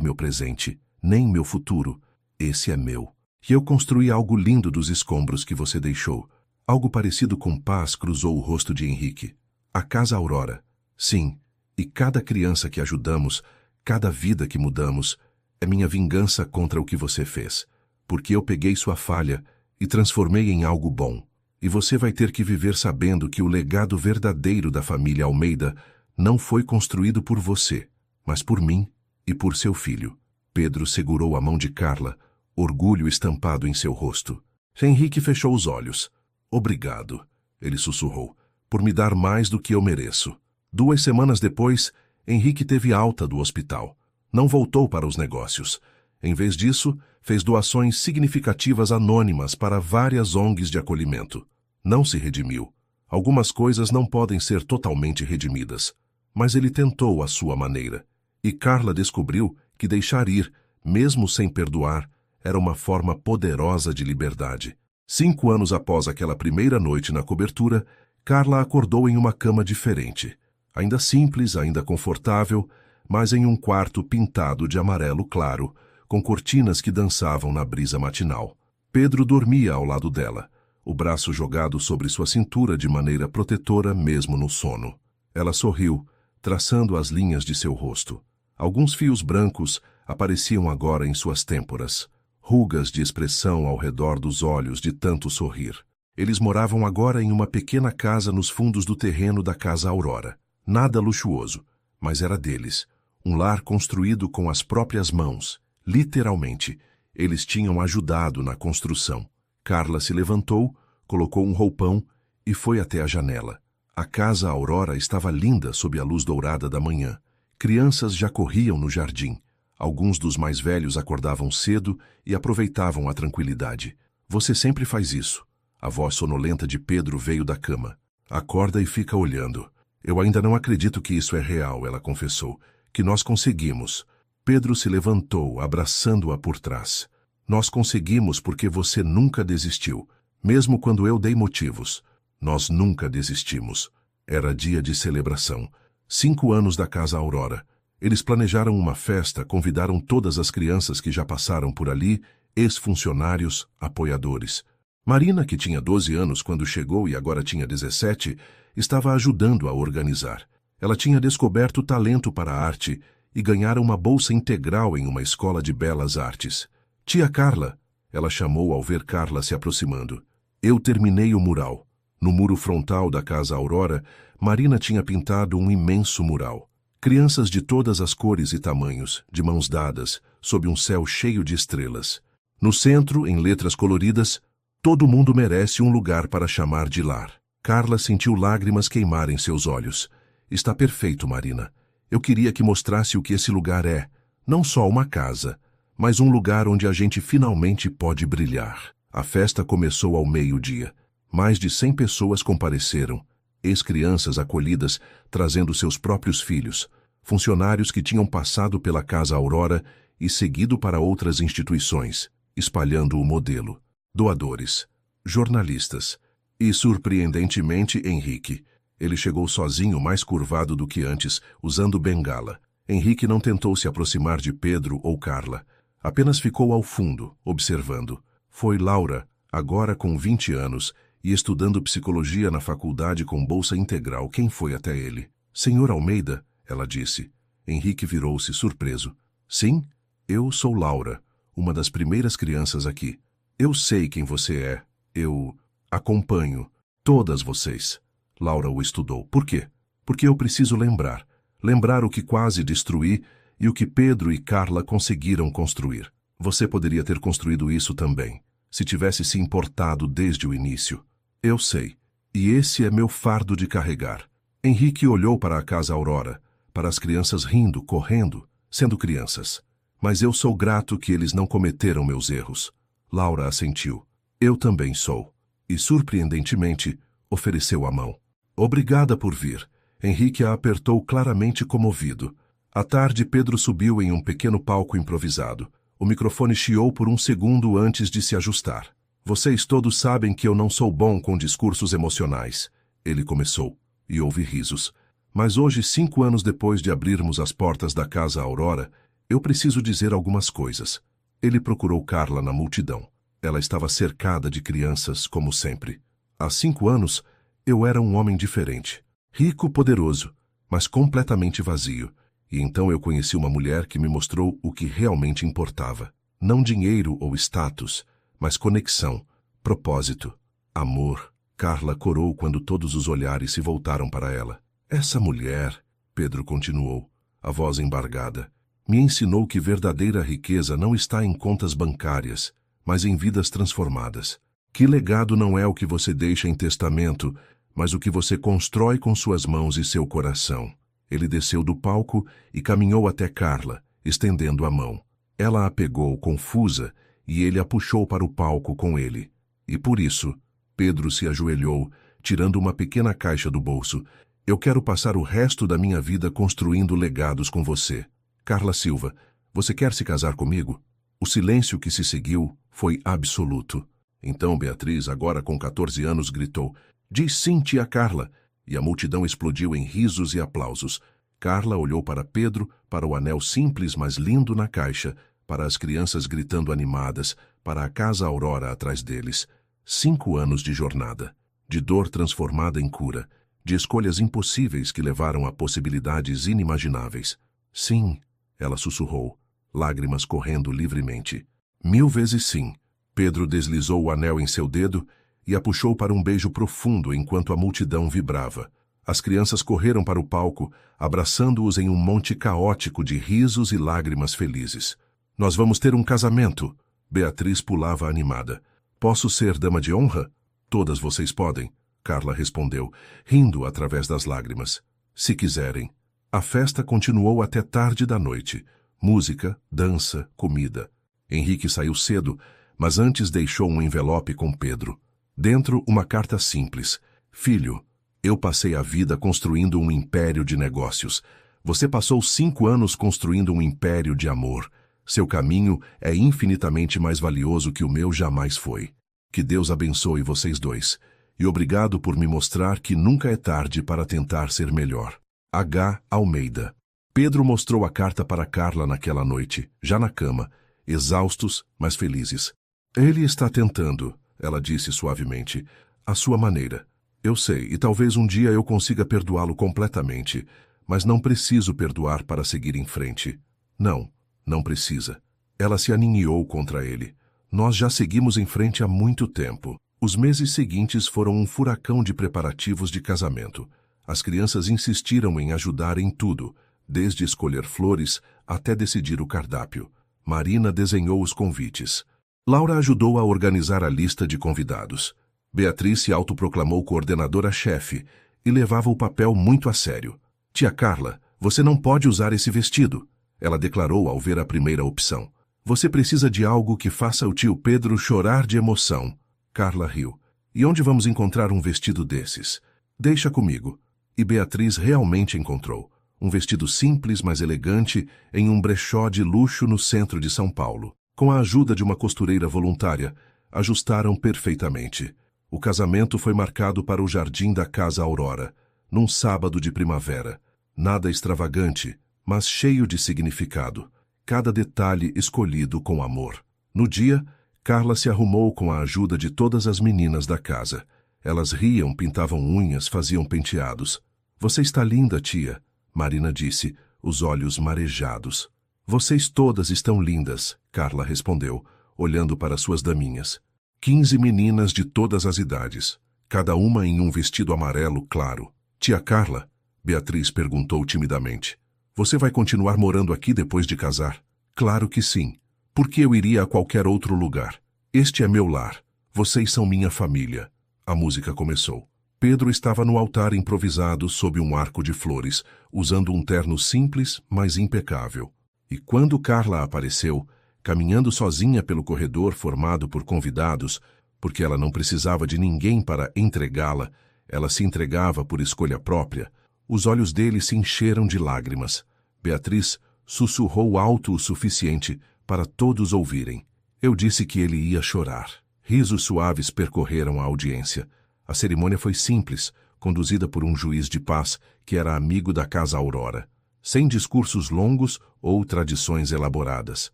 meu presente, nem meu futuro. Esse é meu. E eu construí algo lindo dos escombros que você deixou. Algo parecido com paz cruzou o rosto de Henrique. A Casa Aurora. Sim, e cada criança que ajudamos, cada vida que mudamos, é minha vingança contra o que você fez. Porque eu peguei sua falha e transformei em algo bom. E você vai ter que viver sabendo que o legado verdadeiro da família Almeida não foi construído por você, mas por mim e por seu filho. Pedro segurou a mão de Carla, orgulho estampado em seu rosto. Henrique fechou os olhos. Obrigado, ele sussurrou, por me dar mais do que eu mereço. 2 semanas depois, Henrique teve alta do hospital. Não voltou para os negócios. Em vez disso, fez doações significativas anônimas para várias ONGs de acolhimento. Não se redimiu. Algumas coisas não podem ser totalmente redimidas. Mas ele tentou à sua maneira. E Carla descobriu que deixar ir, mesmo sem perdoar, era uma forma poderosa de liberdade. 5 anos após aquela primeira noite na cobertura, Carla acordou em uma cama diferente. Ainda simples, ainda confortável, mas em um quarto pintado de amarelo claro, com cortinas que dançavam na brisa matinal. Pedro dormia ao lado dela, o braço jogado sobre sua cintura de maneira protetora mesmo no sono. Ela sorriu, traçando as linhas de seu rosto. Alguns fios brancos apareciam agora em suas têmporas, rugas de expressão ao redor dos olhos de tanto sorrir. Eles moravam agora em uma pequena casa nos fundos do terreno da Casa Aurora. Nada luxuoso, mas era deles. Um lar construído com as próprias mãos. Literalmente, eles tinham ajudado na construção. Carla se levantou, colocou um roupão e foi até a janela. A Casa Aurora estava linda sob a luz dourada da manhã. Crianças já corriam no jardim. Alguns dos mais velhos acordavam cedo e aproveitavam a tranquilidade. Você sempre faz isso. A voz sonolenta de Pedro veio da cama. Acorda e fica olhando. Eu ainda não acredito que isso é real, ela confessou. Que nós conseguimos. Pedro se levantou, abraçando-a por trás. Nós conseguimos porque você nunca desistiu. Mesmo quando eu dei motivos. Nós nunca desistimos. Era dia de celebração. 5 anos da Casa Aurora. Eles planejaram uma festa, convidaram todas as crianças que já passaram por ali, ex-funcionários, apoiadores. Marina, que tinha 12 anos quando chegou e agora tinha 17, estava ajudando a organizar. Ela tinha descoberto talento para a arte e ganhara uma bolsa integral em uma escola de belas artes. Tia Carla, ela chamou ao ver Carla se aproximando. Eu terminei o mural. No muro frontal da Casa Aurora, Marina tinha pintado um imenso mural. Crianças de todas as cores e tamanhos, de mãos dadas, sob um céu cheio de estrelas. No centro, em letras coloridas, todo mundo merece um lugar para chamar de lar. Carla sentiu lágrimas queimar em seus olhos. Está perfeito, Marina. Eu queria que mostrasse o que esse lugar é. Não só uma casa, mas um lugar onde a gente finalmente pode brilhar. A festa começou ao meio-dia. Mais de 100 pessoas compareceram. Ex-crianças acolhidas, trazendo seus próprios filhos. Funcionários que tinham passado pela Casa Aurora e seguido para outras instituições, espalhando o modelo. Doadores. Jornalistas. E, surpreendentemente, Henrique. Ele chegou sozinho, mais curvado do que antes, usando bengala. Henrique não tentou se aproximar de Pedro ou Carla. Apenas ficou ao fundo, observando. Foi Laura, agora com 20 anos, e estudando psicologia na faculdade com bolsa integral, quem foi até ele. Senhor Almeida, ela disse. Henrique virou-se surpreso. Sim, eu sou Laura, uma das primeiras crianças aqui. Eu sei quem você é. Eu acompanho todas vocês. Laura o estudou. Por quê? Porque eu preciso lembrar. Lembrar o que quase destruí e o que Pedro e Carla conseguiram construir. Você poderia ter construído isso também, se tivesse se importado desde o início. Eu sei. E esse é meu fardo de carregar. Henrique olhou para a Casa Aurora, para as crianças rindo, correndo, sendo crianças. Mas eu sou grato que eles não cometeram meus erros. Laura assentiu. Eu também sou. E, surpreendentemente, ofereceu a mão. Obrigada por vir. Henrique a apertou claramente comovido. À tarde, Pedro subiu em um pequeno palco improvisado. O microfone chiou por um segundo antes de se ajustar. Vocês todos sabem que eu não sou bom com discursos emocionais. Ele começou, e houve risos. Mas hoje, 5 anos depois de abrirmos as portas da Casa Aurora, eu preciso dizer algumas coisas. Ele procurou Carla na multidão. Ela estava cercada de crianças, como sempre. Há 5 anos, eu era um homem diferente. Rico, poderoso, mas completamente vazio. E então eu conheci uma mulher que me mostrou o que realmente importava. Não dinheiro ou status, mas conexão, propósito, amor. Carla corou quando todos os olhares se voltaram para ela. Essa mulher, Pedro continuou, a voz embargada, me ensinou que verdadeira riqueza não está em contas bancárias, mas em vidas transformadas. Que legado não é o que você deixa em testamento, mas o que você constrói com suas mãos e seu coração. Ele desceu do palco e caminhou até Carla, estendendo a mão. Ela a pegou, confusa, e ele a puxou para o palco com ele. E por isso, Pedro se ajoelhou, tirando uma pequena caixa do bolso. Eu quero passar o resto da minha vida construindo legados com você. Carla Silva, você quer se casar comigo? O silêncio que se seguiu foi absoluto. Então Beatriz, agora com 14 anos, gritou, diz sim, tia Carla, e a multidão explodiu em risos e aplausos. Carla olhou para Pedro, para o anel simples mas lindo na caixa, para as crianças gritando animadas, para a Casa Aurora atrás deles. 5 anos de jornada, de dor transformada em cura, de escolhas impossíveis que levaram a possibilidades inimagináveis. Sim, ela sussurrou, lágrimas correndo livremente. 1000 vezes sim. Pedro deslizou o anel em seu dedo e a puxou para um beijo profundo enquanto a multidão vibrava. As crianças correram para o palco, abraçando-os em um monte caótico de risos e lágrimas felizes. Nós vamos ter um casamento. Beatriz pulava animada. Posso ser dama de honra? Todas vocês podem, Carla respondeu, rindo através das lágrimas. Se quiserem. A festa continuou até tarde da noite. Música, dança, comida. Henrique saiu cedo, mas antes deixou um envelope com Pedro. Dentro, uma carta simples. Filho, eu passei a vida construindo um império de negócios. Você passou 5 anos construindo um império de amor. Seu caminho é infinitamente mais valioso que o meu jamais foi. Que Deus abençoe vocês dois. E obrigado por me mostrar que nunca é tarde para tentar ser melhor. H. Almeida. Pedro mostrou a carta para Carla naquela noite, já na cama, exaustos, mas felizes. Ele está tentando, ela disse suavemente, à sua maneira. Eu sei, e talvez um dia eu consiga perdoá-lo completamente, mas não preciso perdoar para seguir em frente. Não, não precisa. Ela se aninhou contra ele. Nós já seguimos em frente há muito tempo. Os meses seguintes foram um furacão de preparativos de casamento. As crianças insistiram em ajudar em tudo, desde escolher flores até decidir o cardápio. Marina desenhou os convites. Laura ajudou a organizar a lista de convidados. Beatriz se autoproclamou coordenadora-chefe e levava o papel muito a sério. Tia Carla, você não pode usar esse vestido, ela declarou ao ver a primeira opção. Você precisa de algo que faça o tio Pedro chorar de emoção. Carla riu. E onde vamos encontrar um vestido desses? Deixa comigo. E Beatriz realmente encontrou. Um vestido simples, mas elegante, em um brechó de luxo no centro de São Paulo. Com a ajuda de uma costureira voluntária, ajustaram perfeitamente. O casamento foi marcado para o jardim da Casa Aurora, num sábado de primavera. Nada extravagante, mas cheio de significado. Cada detalhe escolhido com amor. No dia, Carla se arrumou com a ajuda de todas as meninas da casa. Elas riam, pintavam unhas, faziam penteados. Você está linda, tia, Marina disse, os olhos marejados. Vocês todas estão lindas, Carla respondeu, olhando para suas daminhas. 15 meninas de todas as idades, cada uma em um vestido amarelo claro. Tia Carla, Beatriz perguntou timidamente, você vai continuar morando aqui depois de casar? Claro que sim. Por que eu iria a qualquer outro lugar? Este é meu lar. Vocês são minha família. A música começou. Pedro estava no altar improvisado sob um arco de flores, usando um terno simples, mas impecável. E quando Carla apareceu, caminhando sozinha pelo corredor formado por convidados, porque ela não precisava de ninguém para entregá-la, ela se entregava por escolha própria, os olhos dele se encheram de lágrimas. Beatriz sussurrou alto o suficiente para todos ouvirem. Eu disse que ele ia chorar. Risos suaves percorreram a audiência. A cerimônia foi simples, conduzida por um juiz de paz que era amigo da Casa Aurora. Sem discursos longos ou tradições elaboradas.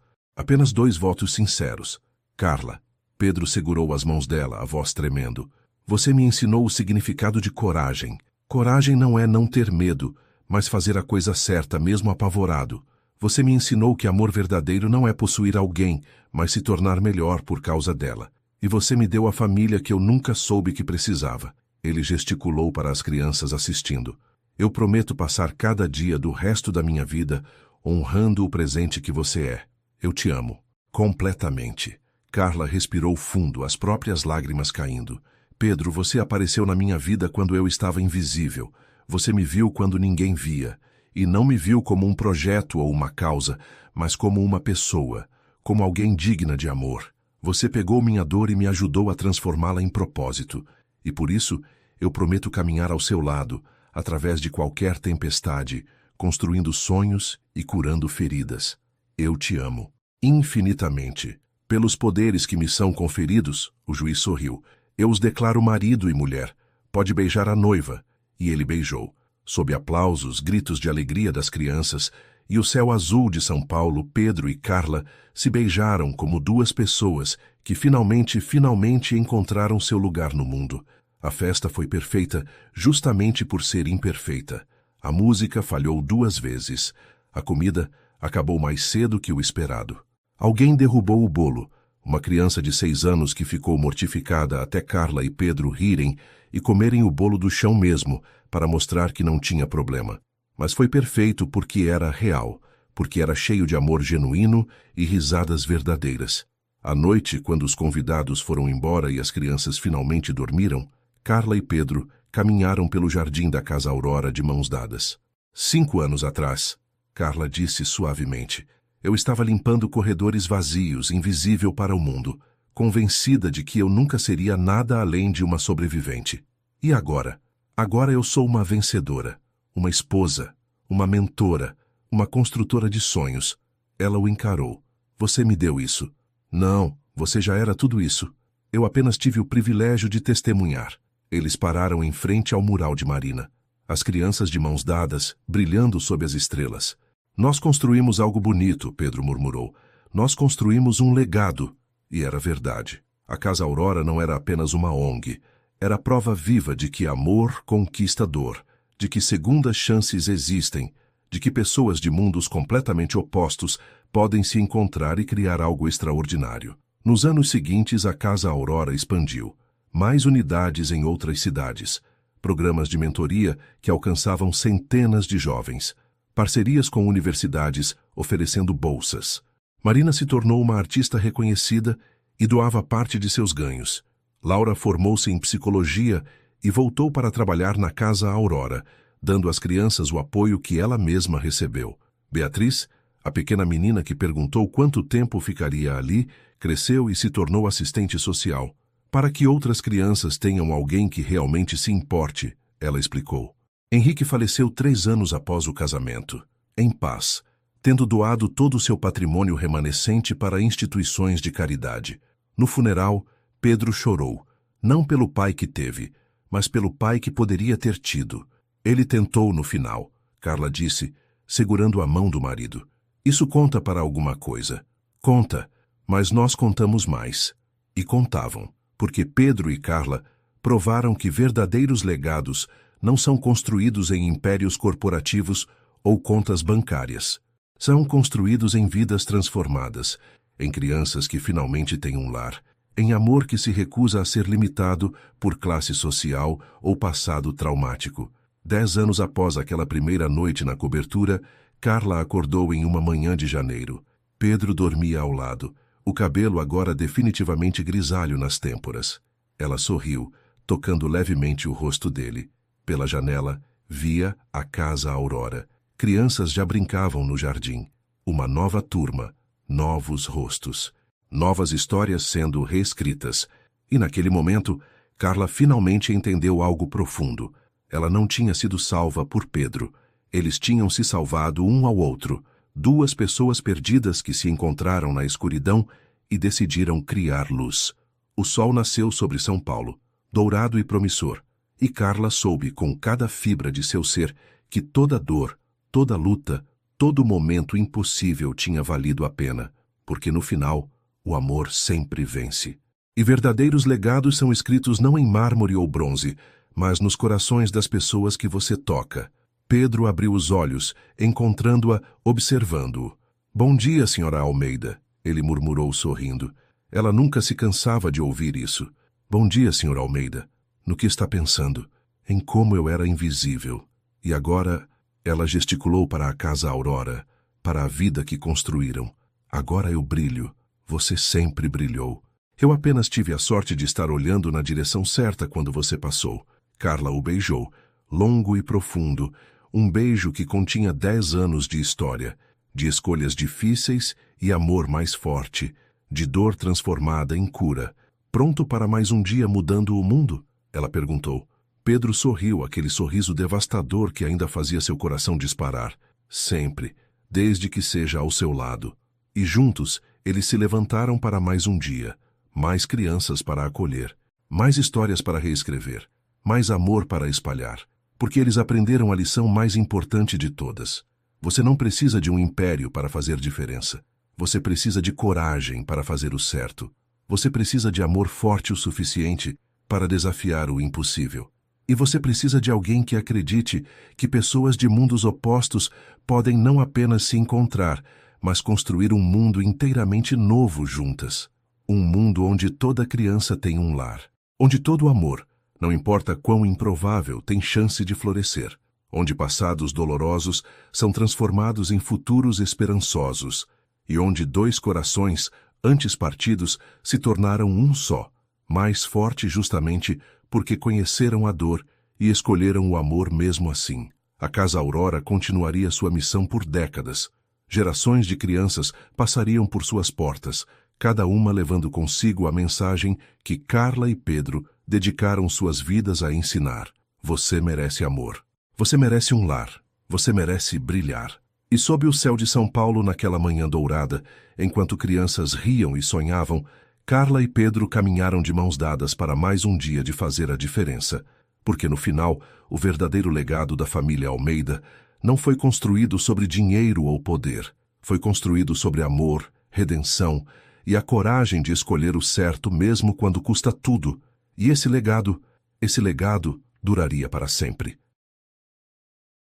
Apenas 2 votos sinceros. Carla. Pedro segurou as mãos dela, a voz tremendo. Você me ensinou o significado de coragem. Coragem não é não ter medo, mas fazer a coisa certa mesmo apavorado. Você me ensinou que amor verdadeiro não é possuir alguém, mas se tornar melhor por causa dela. E você me deu a família que eu nunca soube que precisava. Ele gesticulou para as crianças assistindo. Eu prometo passar cada dia do resto da minha vida honrando o presente que você é. Eu te amo. Completamente. Carla respirou fundo, as próprias lágrimas caindo. Pedro, você apareceu na minha vida quando eu estava invisível. Você me viu quando ninguém via. E não me viu como um projeto ou uma causa, mas como uma pessoa, como alguém digna de amor. Você pegou minha dor e me ajudou a transformá-la em propósito. E por isso, eu prometo caminhar ao seu lado, através de qualquer tempestade, construindo sonhos e curando feridas. Eu te amo. Infinitamente. Pelos poderes que me são conferidos, o juiz sorriu, eu os declaro marido e mulher. Pode beijar a noiva. E ele beijou. Sob aplausos, gritos de alegria das crianças, e o céu azul de São Paulo, Pedro e Carla se beijaram como 2 pessoas que finalmente encontraram seu lugar no mundo. A festa foi perfeita justamente por ser imperfeita. A música falhou 2 vezes. A comida acabou mais cedo que o esperado. Alguém derrubou o bolo. Uma criança de 6 anos que ficou mortificada até Carla e Pedro rirem e comerem o bolo do chão mesmo, para mostrar que não tinha problema. Mas foi perfeito porque era real, porque era cheio de amor genuíno e risadas verdadeiras. À noite, quando os convidados foram embora e as crianças finalmente dormiram, Carla e Pedro caminharam pelo jardim da Casa Aurora de mãos dadas. 5 anos atrás, Carla disse suavemente, eu estava limpando corredores vazios, invisível para o mundo, convencida de que eu nunca seria nada além de uma sobrevivente. E agora? Agora eu sou uma vencedora, uma esposa, uma mentora, uma construtora de sonhos. Ela o encarou. Você me deu isso. Não, você já era tudo isso. Eu apenas tive o privilégio de testemunhar. Eles pararam em frente ao mural de Marina. As crianças de mãos dadas, brilhando sob as estrelas. Nós construímos algo bonito, Pedro murmurou. Nós construímos um legado. E era verdade. A Casa Aurora não era apenas uma ONG. Era a prova viva de que amor conquista dor, de que segundas chances existem, de que pessoas de mundos completamente opostos podem se encontrar e criar algo extraordinário. Nos anos seguintes, a Casa Aurora expandiu. Mais unidades em outras cidades, programas de mentoria que alcançavam centenas de jovens, parcerias com universidades oferecendo bolsas. Marina se tornou uma artista reconhecida e doava parte de seus ganhos. Laura formou-se em psicologia e voltou para trabalhar na Casa Aurora, dando às crianças o apoio que ela mesma recebeu. Beatriz, a pequena menina que perguntou quanto tempo ficaria ali, cresceu e se tornou assistente social. Para que outras crianças tenham alguém que realmente se importe, ela explicou. Henrique faleceu 3 anos após o casamento, em paz, tendo doado todo o seu patrimônio remanescente para instituições de caridade. No funeral, Pedro chorou, não pelo pai que teve, mas pelo pai que poderia ter tido. Ele tentou no final, Carla disse, segurando a mão do marido. Isso conta para alguma coisa. Conta, mas nós contamos mais. E contavam, porque Pedro e Carla provaram que verdadeiros legados não são construídos em impérios corporativos ou contas bancárias. São construídos em vidas transformadas, em crianças que finalmente têm um lar, em amor que se recusa a ser limitado por classe social ou passado traumático. 10 anos após aquela primeira noite na cobertura, Carla acordou em uma manhã de janeiro. Pedro dormia ao lado, o cabelo agora definitivamente grisalho nas têmporas. Ela sorriu, tocando levemente o rosto dele. Pela janela, via a Casa Aurora. Crianças já brincavam no jardim. Uma nova turma, novos rostos, novas histórias sendo reescritas. E naquele momento, Carla finalmente entendeu algo profundo. Ela não tinha sido salva por Pedro. Eles tinham se salvado um ao outro. 2 pessoas perdidas que se encontraram na escuridão e decidiram criar luz. O sol nasceu sobre São Paulo, dourado e promissor. E Carla soube com cada fibra de seu ser que toda dor, toda luta, todo momento impossível tinha valido a pena, porque no final, o amor sempre vence. E verdadeiros legados são escritos não em mármore ou bronze, mas nos corações das pessoas que você toca. Pedro abriu os olhos, encontrando-a, observando-o. Bom dia, senhora Almeida, ele murmurou sorrindo. Ela nunca se cansava de ouvir isso. Bom dia, senhora Almeida. No que está pensando? Em como eu era invisível. E agora, ela gesticulou para a Casa Aurora, para a vida que construíram. Agora eu brilho. Você sempre brilhou. Eu apenas tive a sorte de estar olhando na direção certa quando você passou. Carla o beijou, longo e profundo, um beijo que continha 10 anos de história, de escolhas difíceis e amor mais forte, de dor transformada em cura. Pronto para mais um dia mudando o mundo? Ela perguntou. Pedro sorriu, aquele sorriso devastador que ainda fazia seu coração disparar. Sempre, desde que seja ao seu lado. E juntos, eles se levantaram para mais um dia. Mais crianças para acolher. Mais histórias para reescrever. Mais amor para espalhar. Porque eles aprenderam a lição mais importante de todas. Você não precisa de um império para fazer diferença. Você precisa de coragem para fazer o certo. Você precisa de amor forte o suficiente para desafiar o impossível. E você precisa de alguém que acredite que pessoas de mundos opostos podem não apenas se encontrar, mas construir um mundo inteiramente novo juntas. Um mundo onde toda criança tem um lar. Onde todo amor, não importa quão improvável, tem chance de florescer. Onde passados dolorosos são transformados em futuros esperançosos. E onde dois corações, antes partidos, se tornaram um só, mais forte justamente porque conheceram a dor e escolheram o amor mesmo assim. A Casa Aurora continuaria sua missão por décadas. Gerações de crianças passariam por suas portas, cada uma levando consigo a mensagem que Carla e Pedro dedicaram suas vidas a ensinar. Você merece amor. Você merece um lar. Você merece brilhar. E sob o céu de São Paulo naquela manhã dourada, enquanto crianças riam e sonhavam, Carla e Pedro caminharam de mãos dadas para mais um dia de fazer a diferença, porque no final, o verdadeiro legado da família Almeida não foi construído sobre dinheiro ou poder, foi construído sobre amor, redenção e a coragem de escolher o certo mesmo quando custa tudo. E esse legado duraria para sempre.